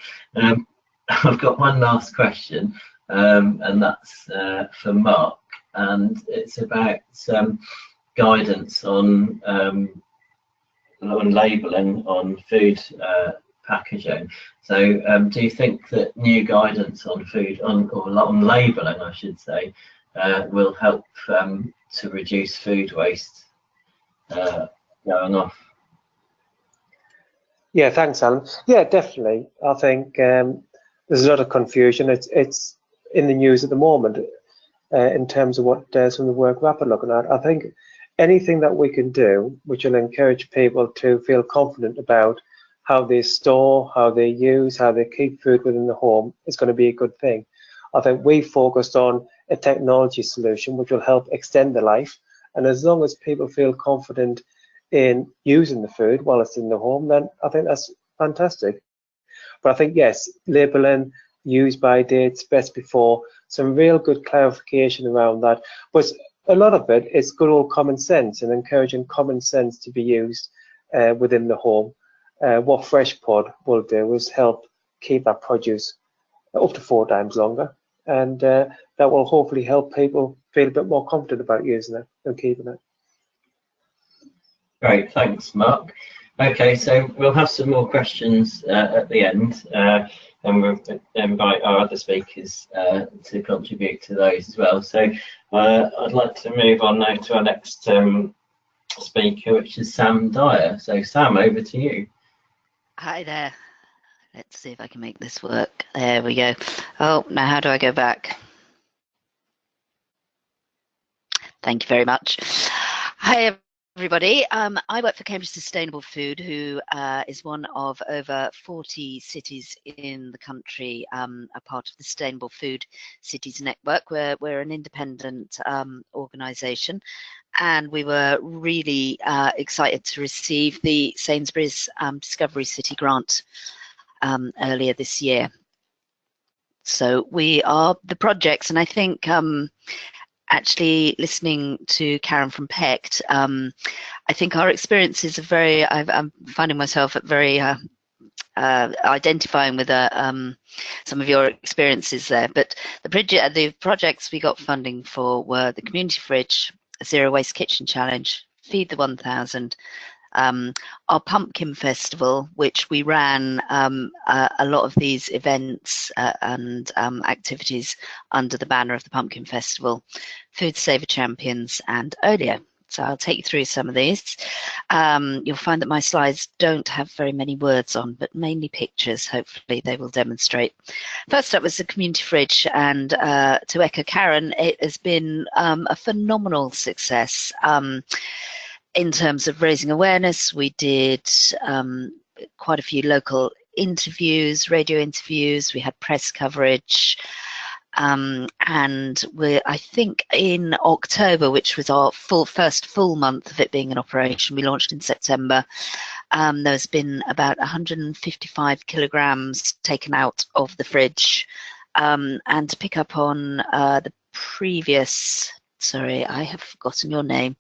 Speaker 2: I've got one last question, and that's for Mark, and it's about guidance on labelling on food packaging. So do you think that new guidance on food, on labelling I should say, will help to reduce food waste going off?
Speaker 5: Yeah, thanks, Alan. Yeah, definitely. I think there's a lot of confusion. It's in the news at the moment in terms of what some of the work we're looking at. I think anything that we can do which will encourage people to feel confident about how they store, how they use, how they keep food within the home is going to be a good thing. I think we focused on a technology solution which will help extend the life, and as long as people feel confident in using the food while it's in the home, then I think that's fantastic. But I think, yes, labelling, use by dates, best before, some real good clarification around that. But a lot of it is good old common sense and encouraging common sense to be used within the home. What FreshPod will do is help keep our produce up to 4 times longer, and that will hopefully help people feel a bit more confident about using it and keeping it.
Speaker 2: Great, thanks, Mark. Okay, so we'll have some more questions at the end, and we'll invite our other speakers to contribute to those as well. So I'd like to move on now to our next speaker, which is Sam Dyer. So Sam, over to you.
Speaker 7: Hi there. Let's see if I can make this work. There we go. Oh, now how do I go back? Thank you very much. Hi, everybody. I work for Cambridge Sustainable Food, who is one of over 40 cities in the country, a part of the Sustainable Food Cities Network. We're an independent organisation, and we were really excited to receive the Sainsbury's Discovery City grant earlier this year. So we are the projects, and I think actually listening to Karen from PECT, I think our experiences are very, I'm finding myself very identifying with some of your experiences there. But the projects we got funding for were the Community Fridge, Zero Waste Kitchen Challenge, Feed the 1000, our Pumpkin Festival, which we ran a lot of these events and activities under the banner of the Pumpkin Festival, Food Saver Champions, and Olio. So I'll take you through some of these. You'll find that my slides don't have very many words on, but mainly pictures. Hopefully they will demonstrate. First up was the Community Fridge, and to echo Karen, it has been a phenomenal success. In terms of raising awareness, we did quite a few local interviews, radio interviews, we had press coverage, and I think in October, which was our first full month of it being in operation, we launched in September, there's been about 155 kilograms taken out of the fridge. And to pick up on the previous, sorry, I have forgotten your name,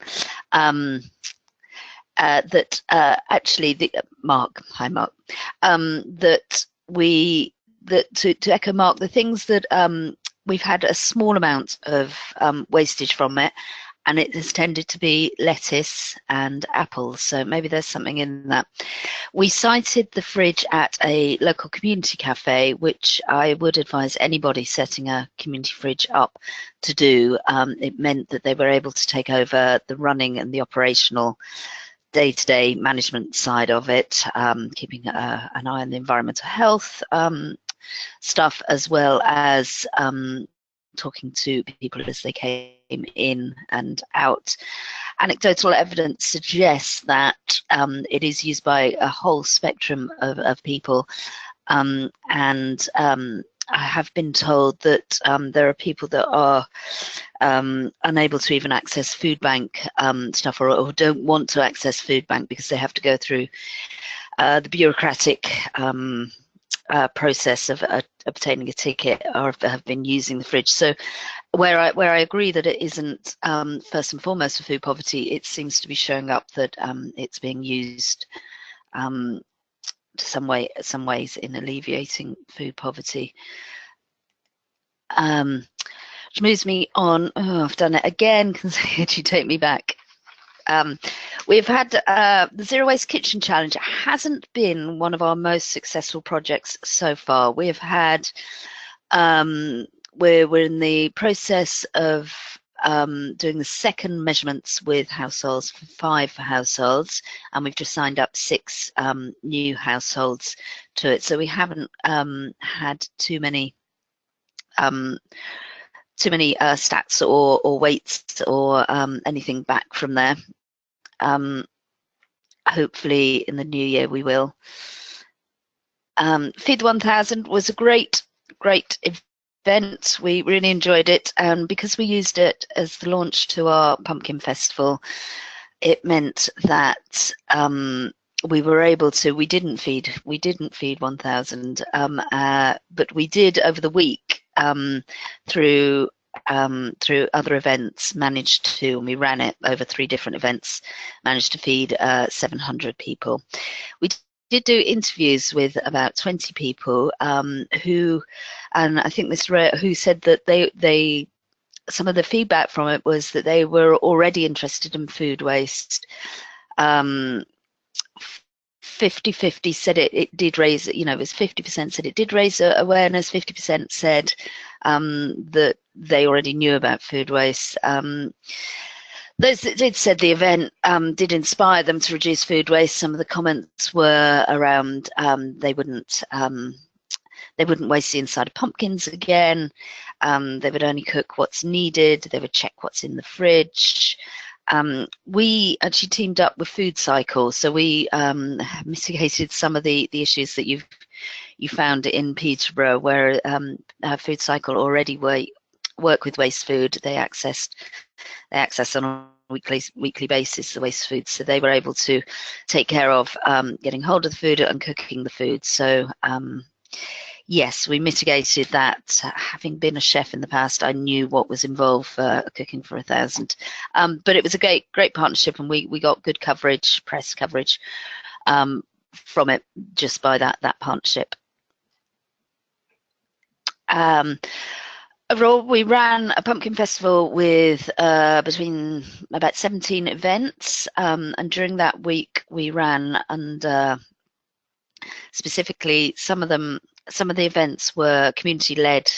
Speaker 7: actually the Mark, hi Mark, to echo Mark, the things that we've had a small amount of wastage from it, and it has tended to be lettuce and apples, so maybe there's something in that. We sited the fridge at a local community cafe, which I would advise anybody setting a community fridge up to do. It meant that they were able to take over the running and the operational day-to-day management side of it, keeping an eye on the environmental health stuff, as well as talking to people as they came in and out. Anecdotal evidence suggests that it is used by a whole spectrum of people, and I have been told that there are people that are unable to even access food bank stuff, or don't want to access food bank because they have to go through the bureaucratic process of obtaining a ticket, or have been using the fridge. So where I agree that it isn't first and foremost for food poverty, it seems to be showing up that it's being used some ways in alleviating food poverty. Which moves me on. Oh, I've done it again. Could you take me back? We've had the Zero Waste Kitchen Challenge. It hasn't been one of our most successful projects so far. We've had we're in the process of doing the second measurements with households, for 5 households, and we've just signed up 6 new households to it. So we haven't had too many stats or weights or anything back from there. Hopefully in the new year we will. Feed the 1000 was a great event. We really enjoyed it, and because we used it as the launch to our Pumpkin Festival, it meant that we were able to. We didn't feed 1000, but we did over the week through other events managed to, and we ran it over 3 different events, managed to feed 700 people. We did do interviews with about 20 people who, and I think this who said that they some of the feedback from it was that they were already interested in food waste. 50-50 said it did raise, it was 50% said it did raise awareness, 50% said that they already knew about food waste. Those that did said the event did inspire them to reduce food waste. Some of the comments were around they wouldn't waste the inside of pumpkins again. They would only cook what's needed. They would check what's in the fridge. We actually teamed up with Food Cycle, so we mitigated some of the issues that you found in Peterborough, where Food Cycle already work with waste food. They access on a weekly basis the waste food, so they were able to take care of getting hold of the food and cooking the food. So yes, we mitigated that. Having been a chef in the past, I knew what was involved for cooking for 1,000. But it was a great partnership, and we got good coverage, press coverage from it just by that partnership. Overall, we ran a pumpkin festival with between about 17 events, and during that week we ran under specifically some of the events were community-led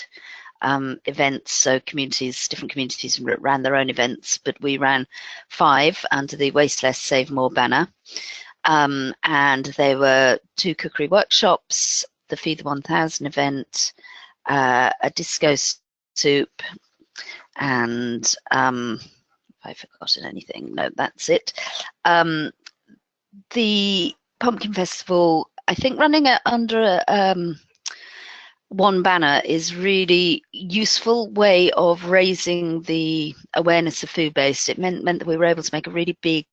Speaker 7: events, so different communities ran their own events, but we ran 5 under the Waste Less, Save More banner, and there were 2 cookery workshops, the Feed the 1,000 event, a disco soup, and have I forgotten anything? No, that's it. The pumpkin festival, I think running it under one banner is really useful way of raising the awareness of food waste. It meant that we were able to make a really big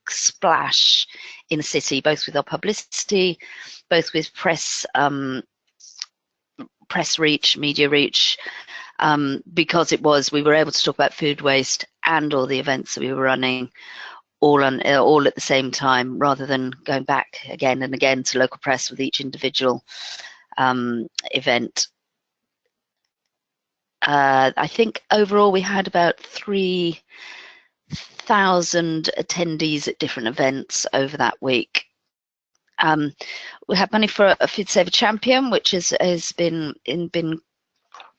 Speaker 7: splash in the city, both with our publicity, both with press reach, media reach, because we were able to talk about food waste and all the events that we were running all at the same time, rather than going back again and again to local press with each individual event. I think overall we had about 3,000 attendees at different events over that week. We had money for a Food Saver Champion, which has been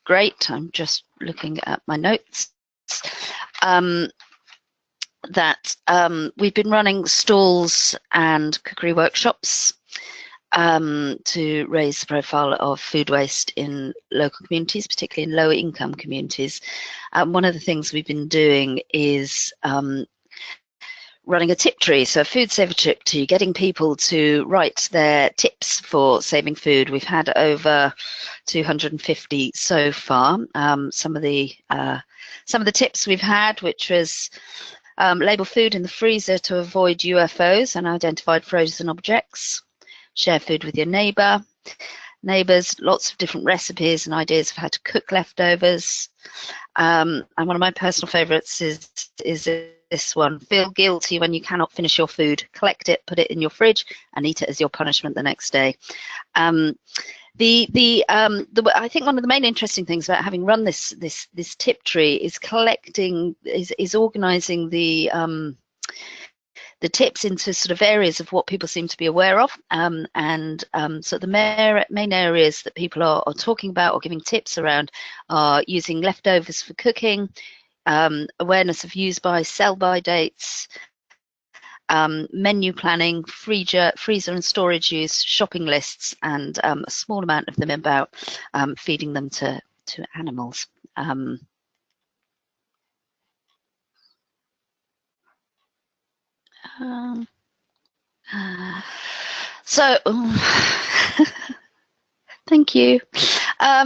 Speaker 7: great. I'm just looking at my notes. We've been running stalls and cookery workshops to raise the profile of food waste in local communities, particularly in lower income communities. One of the things we've been doing is running a tip tree, so a food saver tip tree, getting people to write their tips for saving food. We've had over 250 so far. Some of the tips we've had, which was label food in the freezer to avoid UFOs and identified frozen objects. Share food with your neighbours, lots of different recipes and ideas of how to cook leftovers. And one of my personal favourites is this one: feel guilty when you cannot finish your food. Collect it, put it in your fridge, and eat it as your punishment the next day. I think one of the main interesting things about having run this tip tree is organising the tips into sort of areas of what people seem to be aware of, so the main areas that people are talking about or giving tips around are using leftovers for cooking, awareness of use by, sell by dates, menu planning, freezer and storage use, shopping lists, and a small amount of them about feeding them to animals. Thank you.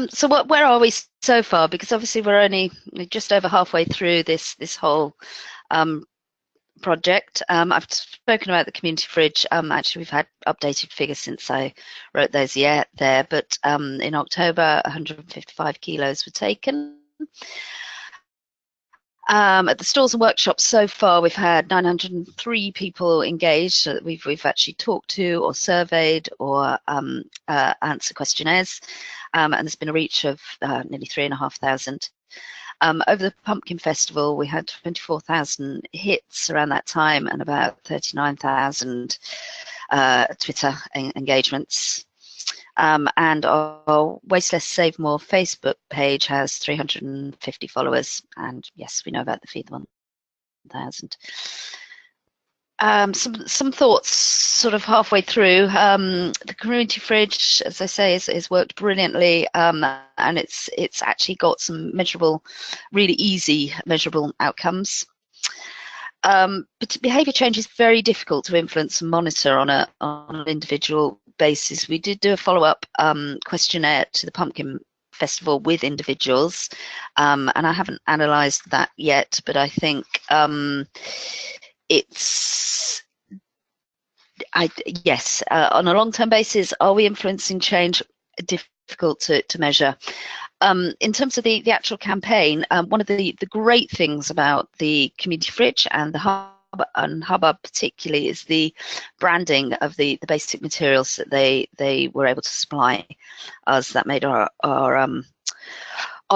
Speaker 7: So where are we so far? Because obviously we're only just over halfway through this whole project. I've spoken about the community fridge. Actually, we've had updated figures since I wrote those there, but in October, 155 kilos were taken. At the stalls and workshops so far, we've had 903 people engaged that we've actually talked to or surveyed or answered questionnaires, and there's been a reach of nearly 3,500. Over the Pumpkin Festival, we had 24,000 hits around that time and about 39,000 Twitter engagements. And our Waste Less Save More Facebook page has 350 followers. And yes, we know about the Feed the 1,000. some thoughts sort of halfway through. The community fridge, as I say, is worked brilliantly, and it's actually got some measurable, really easy measurable outcomes. But behaviour change is very difficult to influence and monitor on an individual basis. We did do a follow-up questionnaire to the Pumpkin Festival with individuals, and I haven't analysed that yet, but I think yes, on a long-term basis, are we influencing change? Difficult to measure. In terms of the actual campaign, one of the great things about the community fridge and the hub and hubbub particularly is the branding of the basic materials that they were able to supply us. That made our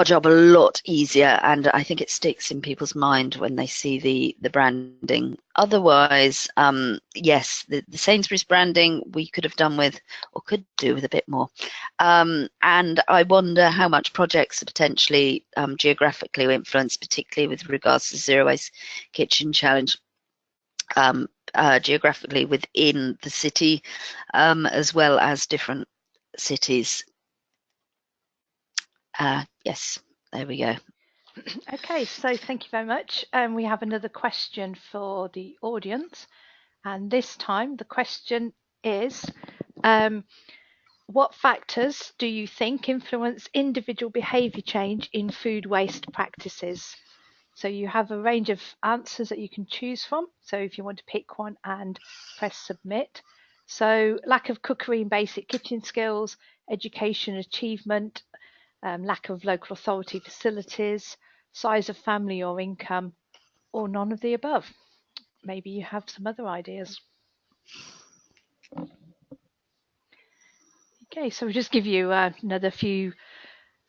Speaker 7: job a lot easier, and I think it sticks in people's mind when they see the branding. Otherwise, yes, the Sainsbury's branding we could have done with, or could do with, a bit more. And I wonder how much projects are potentially geographically influenced, particularly with regards to Zero Waste Kitchen Challenge, geographically within the city, as well as different cities. Yes, there we go.
Speaker 6: Okay, so thank you very much. We have another question for the audience, and this time the question is, what factors do you think influence individual behaviour change in food waste practices? So you have a range of answers that you can choose from. So if you want to pick one and press submit. So lack of cookery and basic kitchen skills, education achievement, lack of local authority facilities, size of family or income, or none of the above. Maybe you have some other ideas. Okay, so we'll just give you another few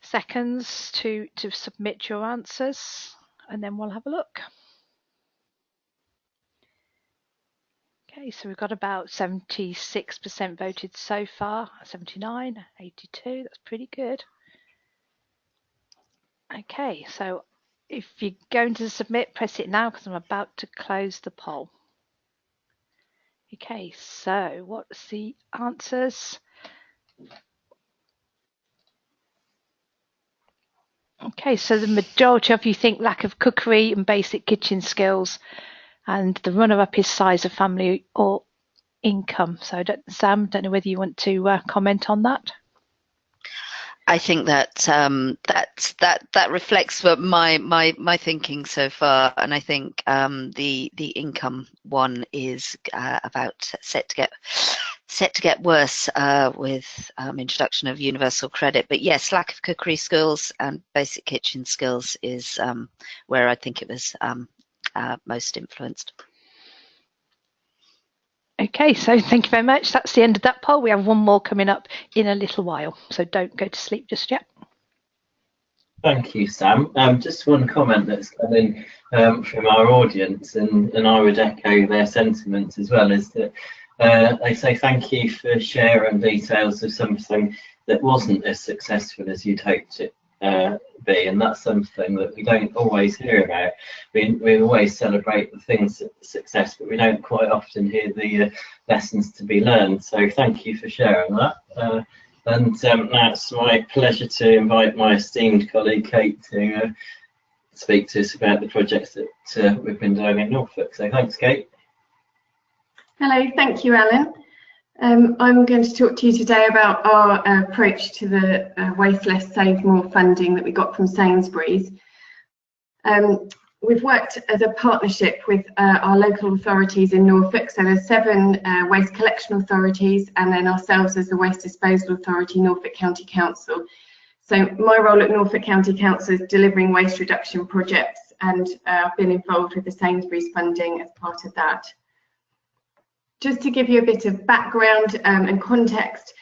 Speaker 6: seconds to submit your answers, and then we'll have a look. Okay, so we've got about 76% voted so far, 79, 82, that's pretty good. Okay, so if you're going to submit, press it now because I'm about to close the poll. Okay, so what's the answers? Okay, so the majority of you think lack of cookery and basic kitchen skills, and the runner-up is size of family or income. So Sam, don't know whether you want to comment on that.
Speaker 7: I think that that reflects what my thinking so far, and I think the income one is about set to get worse with introduction of universal credit. But yes, lack of cookery skills and basic kitchen skills is where I think it was most influenced.
Speaker 6: Okay, so thank you very much. That's the end of that poll. We have one more coming up in a little while, so don't go to sleep just yet.
Speaker 2: Thank you, Sam. Just one comment that's come in from our audience, and I would echo their sentiments as well, is that they say thank you for sharing details of something that wasn't as successful as you'd hoped it be, and that's something that we don't always hear about. We always celebrate the things that are success, but we don't quite often hear the lessons to be learned. So thank you for sharing that. And now it's my pleasure to invite my esteemed colleague Kate to speak to us about the projects that we've been doing in Norfolk. So thanks, Kate.
Speaker 8: Hello, thank you, Alan. I'm going to talk to you today about our approach to the Waste Less, Save More funding that we got from Sainsbury's. We've worked as a partnership with our local authorities in Norfolk, so there's 7 waste collection authorities, and then ourselves as the Waste Disposal Authority, Norfolk County Council. So my role at Norfolk County Council is delivering waste reduction projects, and I've been involved with the Sainsbury's funding as part of that. Just to give you a bit of background and context,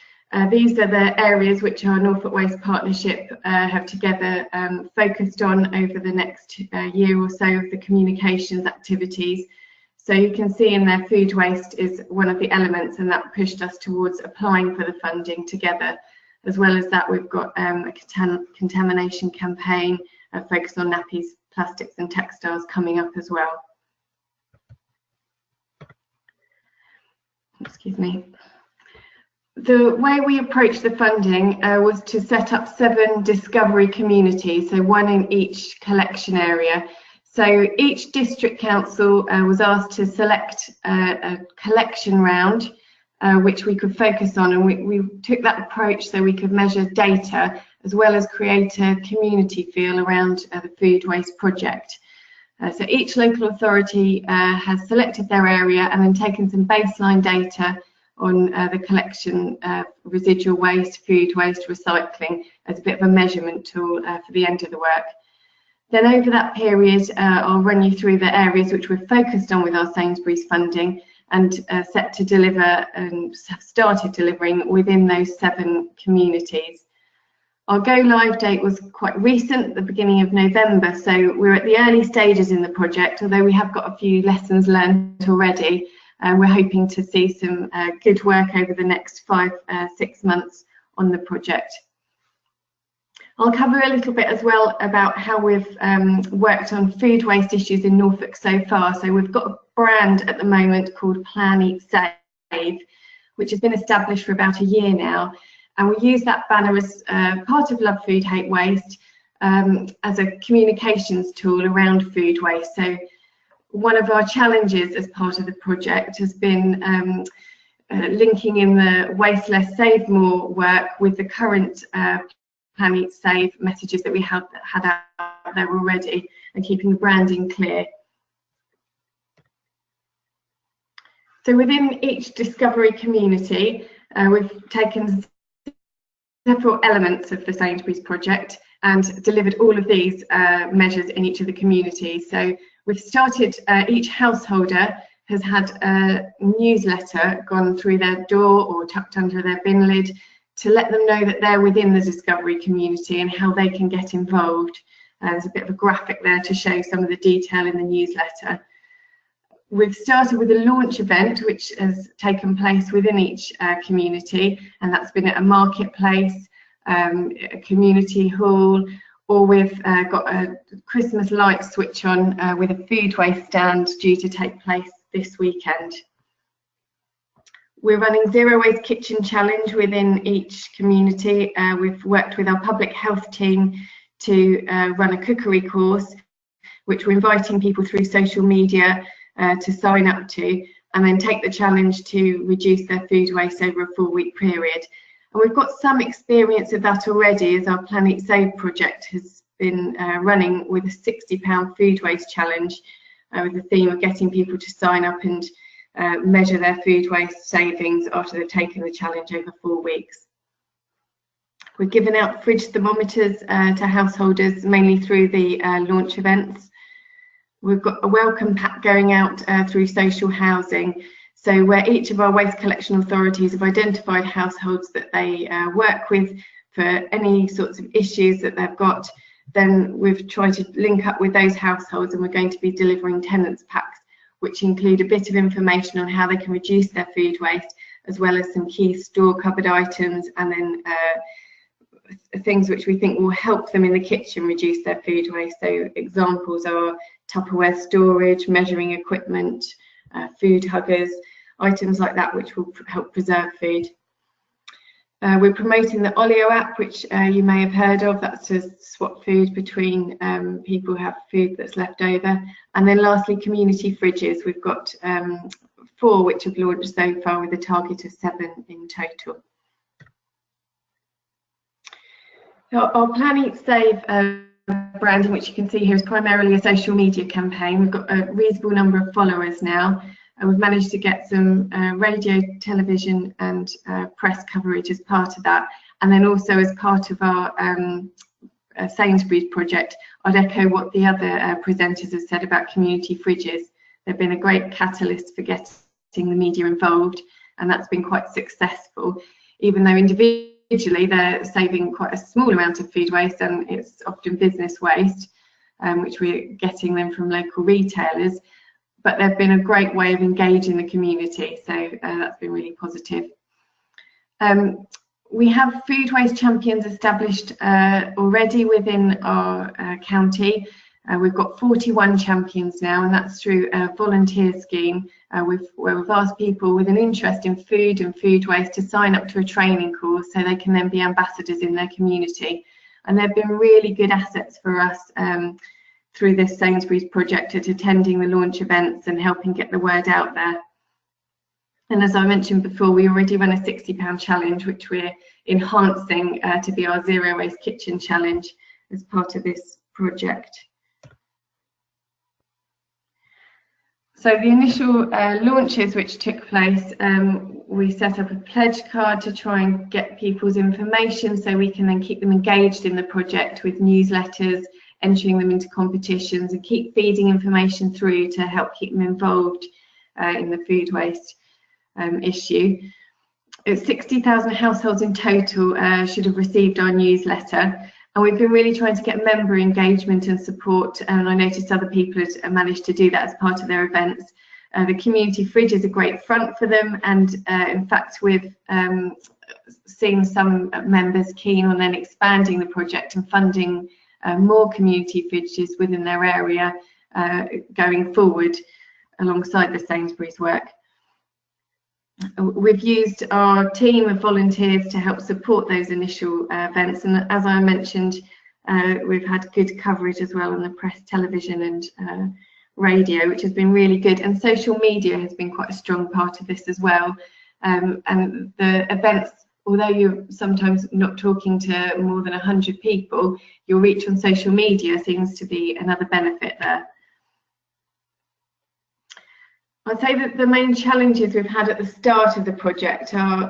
Speaker 8: these are the areas which our Norfolk Waste Partnership have together focused on over the next year or so of the communications activities. So you can see in there food waste is one of the elements, and that pushed us towards applying for the funding together. As well as that, we've got a contamination campaign focused on nappies, plastics and textiles coming up as well. excuse me. The way we approached the funding was to set up 7 discovery communities, so 1 in each collection area. So each district council was asked to select a collection round which we could focus on, and we took that approach so we could measure data as well as create a community feel around the food waste project. So each local authority has selected their area and then taken some baseline data on the collection of residual waste, food waste, recycling as a bit of a measurement tool for the end of the work. Then over that period, I'll run you through the areas which we're focused on with our Sainsbury's funding and set to deliver and have started delivering within those 7 communities. Our go live date was quite recent, the beginning of November, so we're at the early stages in the project, although we have got a few lessons learned already. We're hoping to see some good work over the next 5-6 months on the project. I'll cover a little bit as well about how we've worked on food waste issues in Norfolk so far. So we've got a brand at the moment called Plan, Eat, Save, which has been established for about a year now. And we use that banner as part of Love Food, Hate Waste as a communications tool around food waste. So one of our challenges as part of the project has been linking in the Waste Less, Save More work with the current Plan, Eat, Save messages that we had out there already, and keeping the branding clear. So within each discovery community, we've taken several elements of the Sainsbury's project and delivered all of these measures in each of the communities. So we've started, each householder has had a newsletter gone through their door or tucked under their bin lid to let them know that they're within the discovery community and how they can get involved. There's a bit of a graphic there to show some of the detail in the newsletter. We've started with a launch event which has taken place within each community, and that's been at a marketplace, a community hall, or we've got a Christmas light switch on with a food waste stand due to take place this weekend. We're running Zero Waste Kitchen Challenge within each community. We've worked with our public health team to run a cookery course, which we're inviting people through social media to sign up to, and then take the challenge to reduce their food waste over a 4-week period. And we've got some experience of that already, as our Plan, Eat, Save project has been running with a £60 food waste challenge with the theme of getting people to sign up and measure their food waste savings after they've taken the challenge over 4 weeks. We're giving out fridge thermometers to householders, mainly through the launch events. We've got a welcome pack going out through social housing. So where each of our waste collection authorities have identified households that they work with for any sorts of issues that they've got, then we've tried to link up with those households, and we're going to be delivering tenants packs, which include a bit of information on how they can reduce their food waste, as well as some key store cupboard items, and then things which we think will help them in the kitchen reduce their food waste. So examples are Tupperware storage, measuring equipment, food huggers, items like that which will help preserve food. We're promoting the Olio app, which you may have heard of. That's to swap food between people who have food that's left over. And then lastly, community fridges. We've got 4 which have launched so far, with a target of 7 in total. Our Plan, Eat, Save branding, which you can see here, is primarily a social media campaign. We've got a reasonable number of followers now, and we've managed to get some radio, television and press coverage as part of that. And then also as part of our Sainsbury's project, I'd echo what the other presenters have said about community fridges. They've been a great catalyst for getting the media involved, and that's been quite successful, even though individually they're saving quite a small amount of food waste, and it's often business waste, which we're getting them from local retailers. But they've been a great way of engaging the community, so that's been really positive. We have food waste champions established already within our county. We've got 41 champions now, and that's through a volunteer scheme where we've asked people with an interest in food and food waste to sign up to a training course so they can then be ambassadors in their community. And they've been really good assets for us through this Sainsbury's project at attending the launch events and helping get the word out there. And as I mentioned before, we already run a £60 challenge, which we're enhancing to be our Zero Waste Kitchen Challenge as part of this project. So the initial launches which took place, we set up a pledge card to try and get people's information so we can then keep them engaged in the project with newsletters, entering them into competitions, and keep feeding information through to help keep them involved in the food waste issue. It's 60,000 households in total should have received our newsletter, and we've been really trying to get member engagement and support, and I noticed other people had managed to do that as part of their events. The community fridge is a great front for them, and in fact we've seen some members keen on then expanding the project and funding more community fridges within their area going forward alongside the Sainsbury's work. We've used our team of volunteers to help support those initial events, and as I mentioned, we've had good coverage as well on the press, television and radio, which has been really good, and social media has been quite a strong part of this as well. And the events, although you're sometimes not talking to more than 100 people, your reach on social media seems to be another benefit there. I'd say that the main challenges we've had at the start of the project are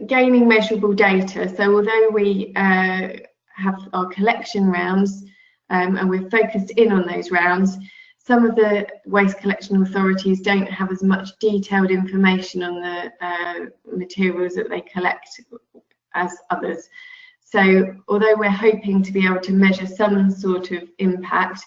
Speaker 8: gaining measurable data. So although we have our collection rounds and we're focused in on those rounds, some of the waste collection authorities don't have as much detailed information on the materials that they collect as others. So although we're hoping to be able to measure some sort of impact,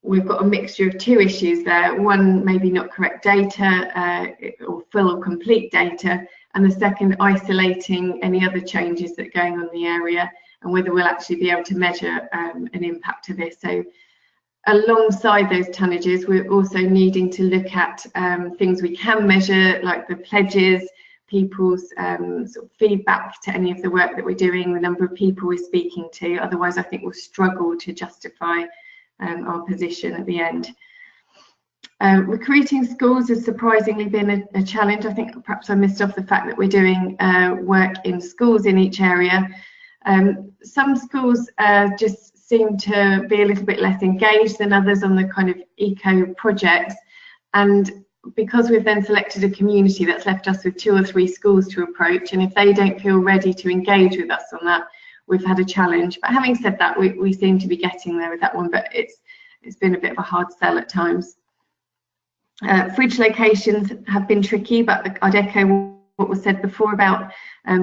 Speaker 8: we've got a mixture of two issues there. One, maybe not correct data or full or complete data, and the second, isolating any other changes that are going on in the area and whether we'll actually be able to measure an impact of this. So alongside those tonnages, we're also needing to look at things we can measure, like the pledges, people's sort of feedback to any of the work that we're doing, the number of people we're speaking to. Otherwise, I think we'll struggle to justify our position at the end. Recruiting schools has surprisingly been a challenge. I think perhaps I missed off the fact that we're doing work in schools in each area. Some schools just seem to be a little bit less engaged than others on the kind of eco projects, and because we've then selected a community, that's left us with 2 or 3 schools to approach, and if they don't feel ready to engage with us on that, we've had a challenge. But having said that, we seem to be getting there with that one, but it's been a bit of a hard sell at times. Fridge locations have been tricky, but I'd echo what was said before about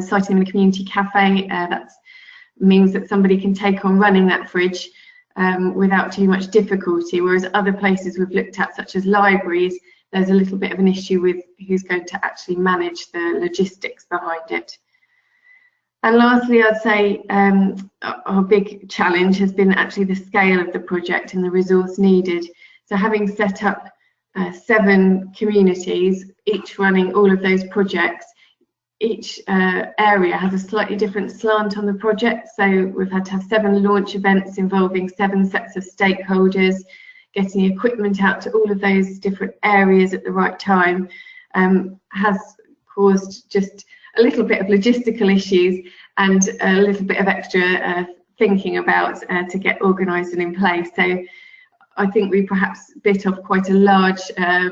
Speaker 8: citing the community cafe. That means that somebody can take on running that fridge without too much difficulty, whereas other places we've looked at, such as libraries, there's a little bit of an issue with who's going to actually manage the logistics behind it. And lastly, I'd say our big challenge has been actually the scale of the project and the resource needed. So having set up 7 communities, each running all of those projects, each area has a slightly different slant on the project. So we've had to have 7 launch events involving 7 sets of stakeholders, getting equipment out to all of those different areas at the right time has caused just a little bit of logistical issues and a little bit of extra thinking about to get organised and in place. So I think we perhaps bit off quite a large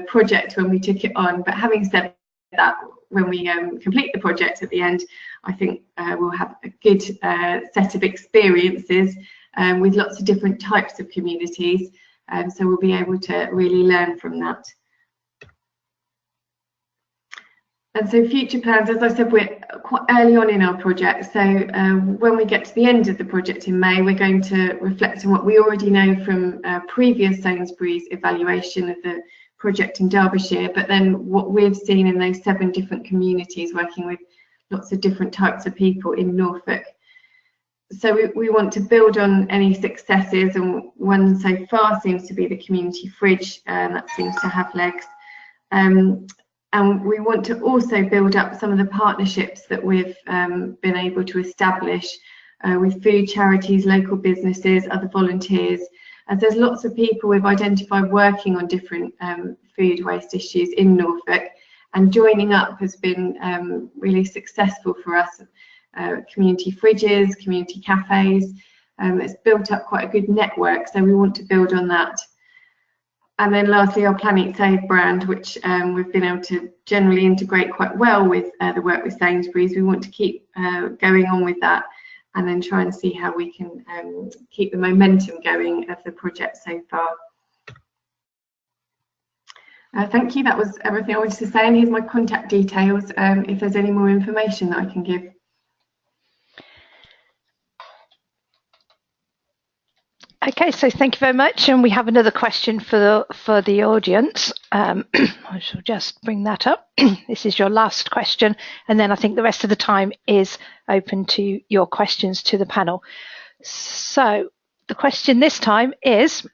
Speaker 8: project when we took it on, but having said that, when we complete the project at the end, I think we'll have a good set of experiences with lots of different types of communities, so we'll be able to really learn from that. And so future plans, as I said, we're quite early on in our project. So when we get to the end of the project in May, we're going to reflect on what we already know from previous Sainsbury's evaluation of the project in Derbyshire, but then what we've seen in those 7 different communities working with lots of different types of people in Norfolk. So we want to build on any successes, and one so far seems to be the community fridge, and that seems to have legs. And we want to also build up some of the partnerships that we've been able to establish with food charities, local businesses, other volunteers, as there's lots of people we've identified working on different food waste issues in Norfolk, and joining up has been really successful for us. Community fridges, community cafes, it's built up quite a good network, so we want to build on that. And then lastly, our Planet Save brand, which we've been able to generally integrate quite well with the work with Sainsbury's. We want to keep going on with that, and then try and see how we can keep the momentum going of the project so far. Thank you, that was everything I wanted to say, and here's my contact details if there's any more information that I can give.
Speaker 6: Okay, so thank you very much, and we have another question for the audience. I shall just bring that up. This is your last question, and then I think the rest of the time is open to your questions to the panel. So the question this time is,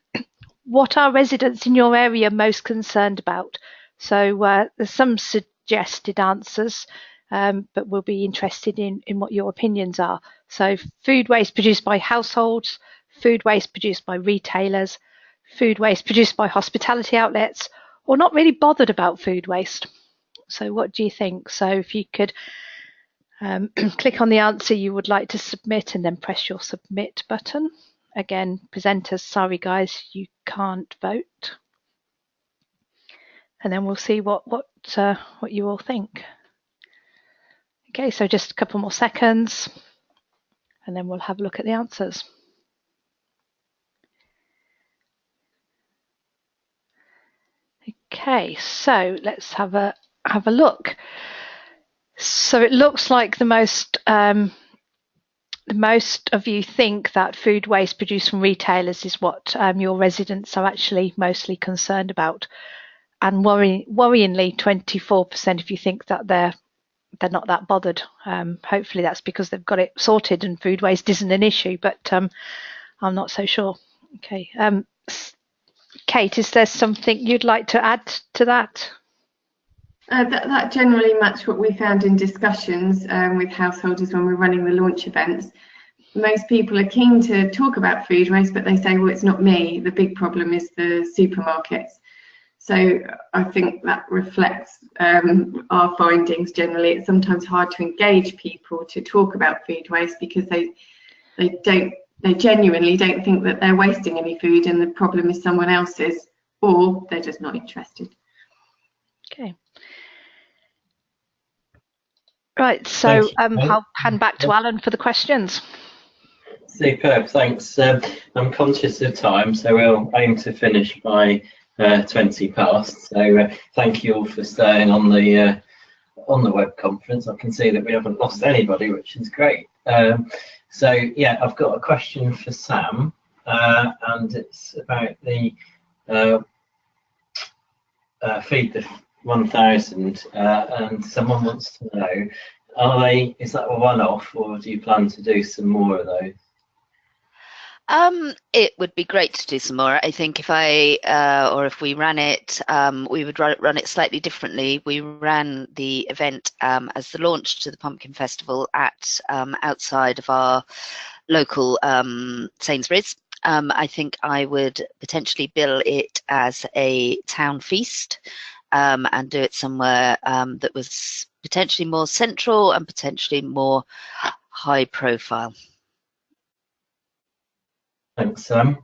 Speaker 6: what are residents in your area most concerned about? So there's some suggested answers, but we'll be interested in what your opinions are. So food waste produced by households, food waste produced by retailers, food waste produced by hospitality outlets, or not really bothered about food waste. So what do you think? So if you could click on the answer you would like to submit and then press your submit button. Again, presenters, sorry guys, you can't vote. And then we'll see what you all think. Okay, so just a couple more seconds, and then we'll have a look at the answers. Okay, so let's have a look. So it looks like the most of you think that food waste produced from retailers is what your residents are actually mostly concerned about, and worryingly 24% of you think that they're not that bothered. Hopefully that's because they've got it sorted and food waste isn't an issue, but I'm not so sure. Okay. Kate, is there something you'd like to add to that?
Speaker 8: That generally matched what we found in discussions with householders when we're running the launch events. Most people are keen to talk about food waste, but they say, well, it's not me. The big problem is the supermarkets. So I think that reflects our findings generally. It's sometimes hard to engage people to talk about food waste because they genuinely don't think that they're wasting any food and the problem is someone else's, or they're just not interested.
Speaker 6: Okay. Right, so I'll hand back to Alan for the questions.
Speaker 2: Superb, thanks. I'm conscious of time, so we'll aim to finish by 20 past. So thank you all for staying on the web conference. I can see that we haven't lost anybody, which is great. So yeah, I've got a question for Sam, and it's about the Feed the 1000, and someone wants to know, is that a one-off, or do you plan to do some more of those?
Speaker 7: It would be great to do some more. I think if we ran it, we would run it slightly differently. We ran the event as the launch to the Pumpkin Festival at outside of our local Sainsbury's. I think I would potentially bill it as a town feast and do it somewhere that was potentially more central and potentially more high profile.
Speaker 2: Thanks, Sam.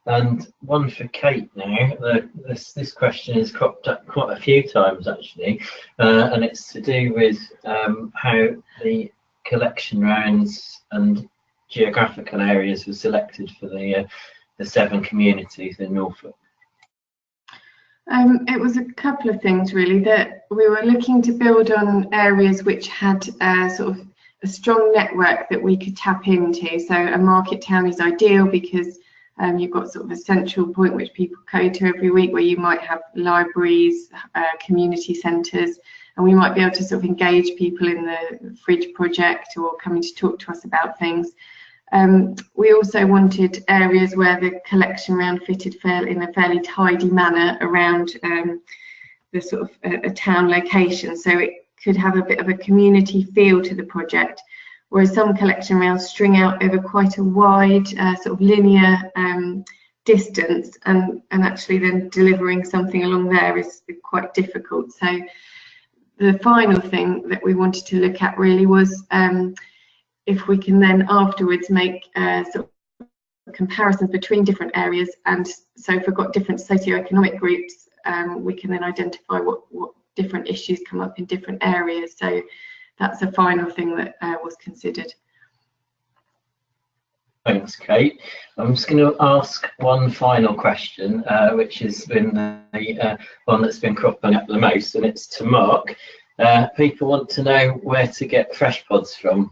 Speaker 2: And one for Kate now. This question has cropped up quite a few times actually, and it's to do with how the collection rounds and geographical areas were selected for the 7 communities in Norfolk.
Speaker 8: It was a couple of things really, that we were looking to build on areas which had sort of a strong network that we could tap into. So a market town is ideal because you've got sort of a central point which people go to every week, where you might have libraries, community centres, and we might be able to sort of engage people in the fridge project or coming to talk to us about things. We also wanted areas where the collection round fitted in a fairly tidy manner around the sort of a town location, so it could have a bit of a community feel to the project, whereas some collection rounds string out over quite a wide sort of linear distance, and actually then delivering something along there is quite difficult. So the final thing that we wanted to look at really was if we can then afterwards make sort of comparisons between different areas, and so if we've got different socioeconomic groups, we can then identify what different issues come up in different areas. So that's the final thing that was considered.
Speaker 2: Thanks, Kate. I'm just going to ask one final question, which has been the one that's been cropping up the most, and it's to Mark. People want to know where to get fresh pods from.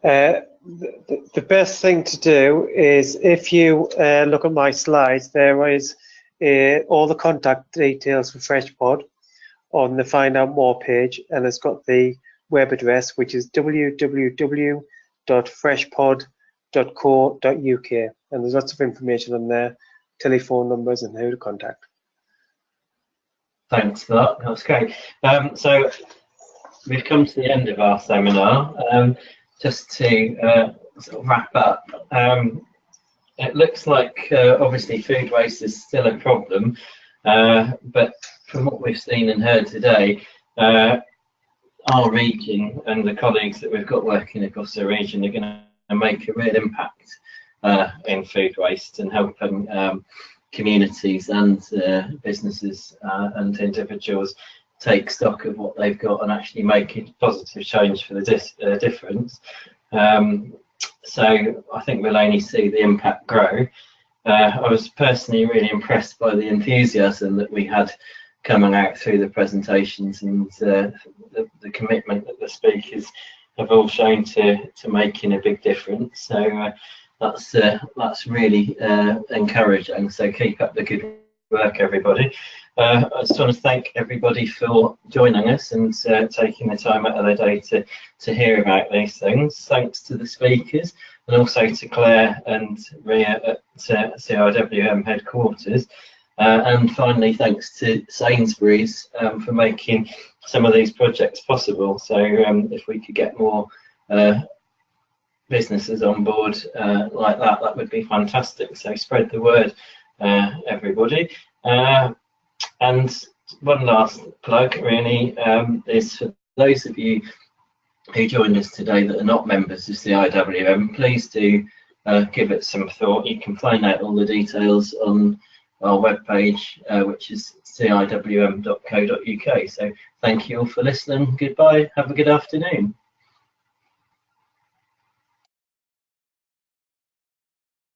Speaker 5: The best thing to do is, if you look at my slides, there is all the contact details for FreshPod on the Find Out More page, and it's got the web address, which is www.freshpod.co.uk, and there's lots of information on there, telephone numbers and who to contact.
Speaker 2: Thanks for that. That's great. So we've come to the end of our seminar. Just to sort of wrap up, it looks like obviously food waste is still a problem, but from what we've seen and heard today, our region and the colleagues that we've got working across the region are going to make a real impact in food waste and helping communities and businesses and individuals take stock of what they've got and actually make a positive change for the difference. So I think we'll only see the impact grow. I was personally really impressed by the enthusiasm that we had coming out through the presentations, and the commitment that the speakers have all shown to making a big difference. So that's really encouraging. So keep up the good work, everybody. I just want to thank everybody for joining us and taking the time out of their day to hear about these things. Thanks to the speakers, and also to Claire and Ria at CIWM headquarters. And finally, thanks to Sainsbury's for making some of these projects possible. So if we could get more businesses on board like that, that would be fantastic. So spread the word, everybody. And one last plug really is for those of you who joined us today that are not members of CIWM, please do give it some thought. You can find out all the details on our webpage, which is ciwm.co.uk. So thank you all for listening. Goodbye. Have a good afternoon.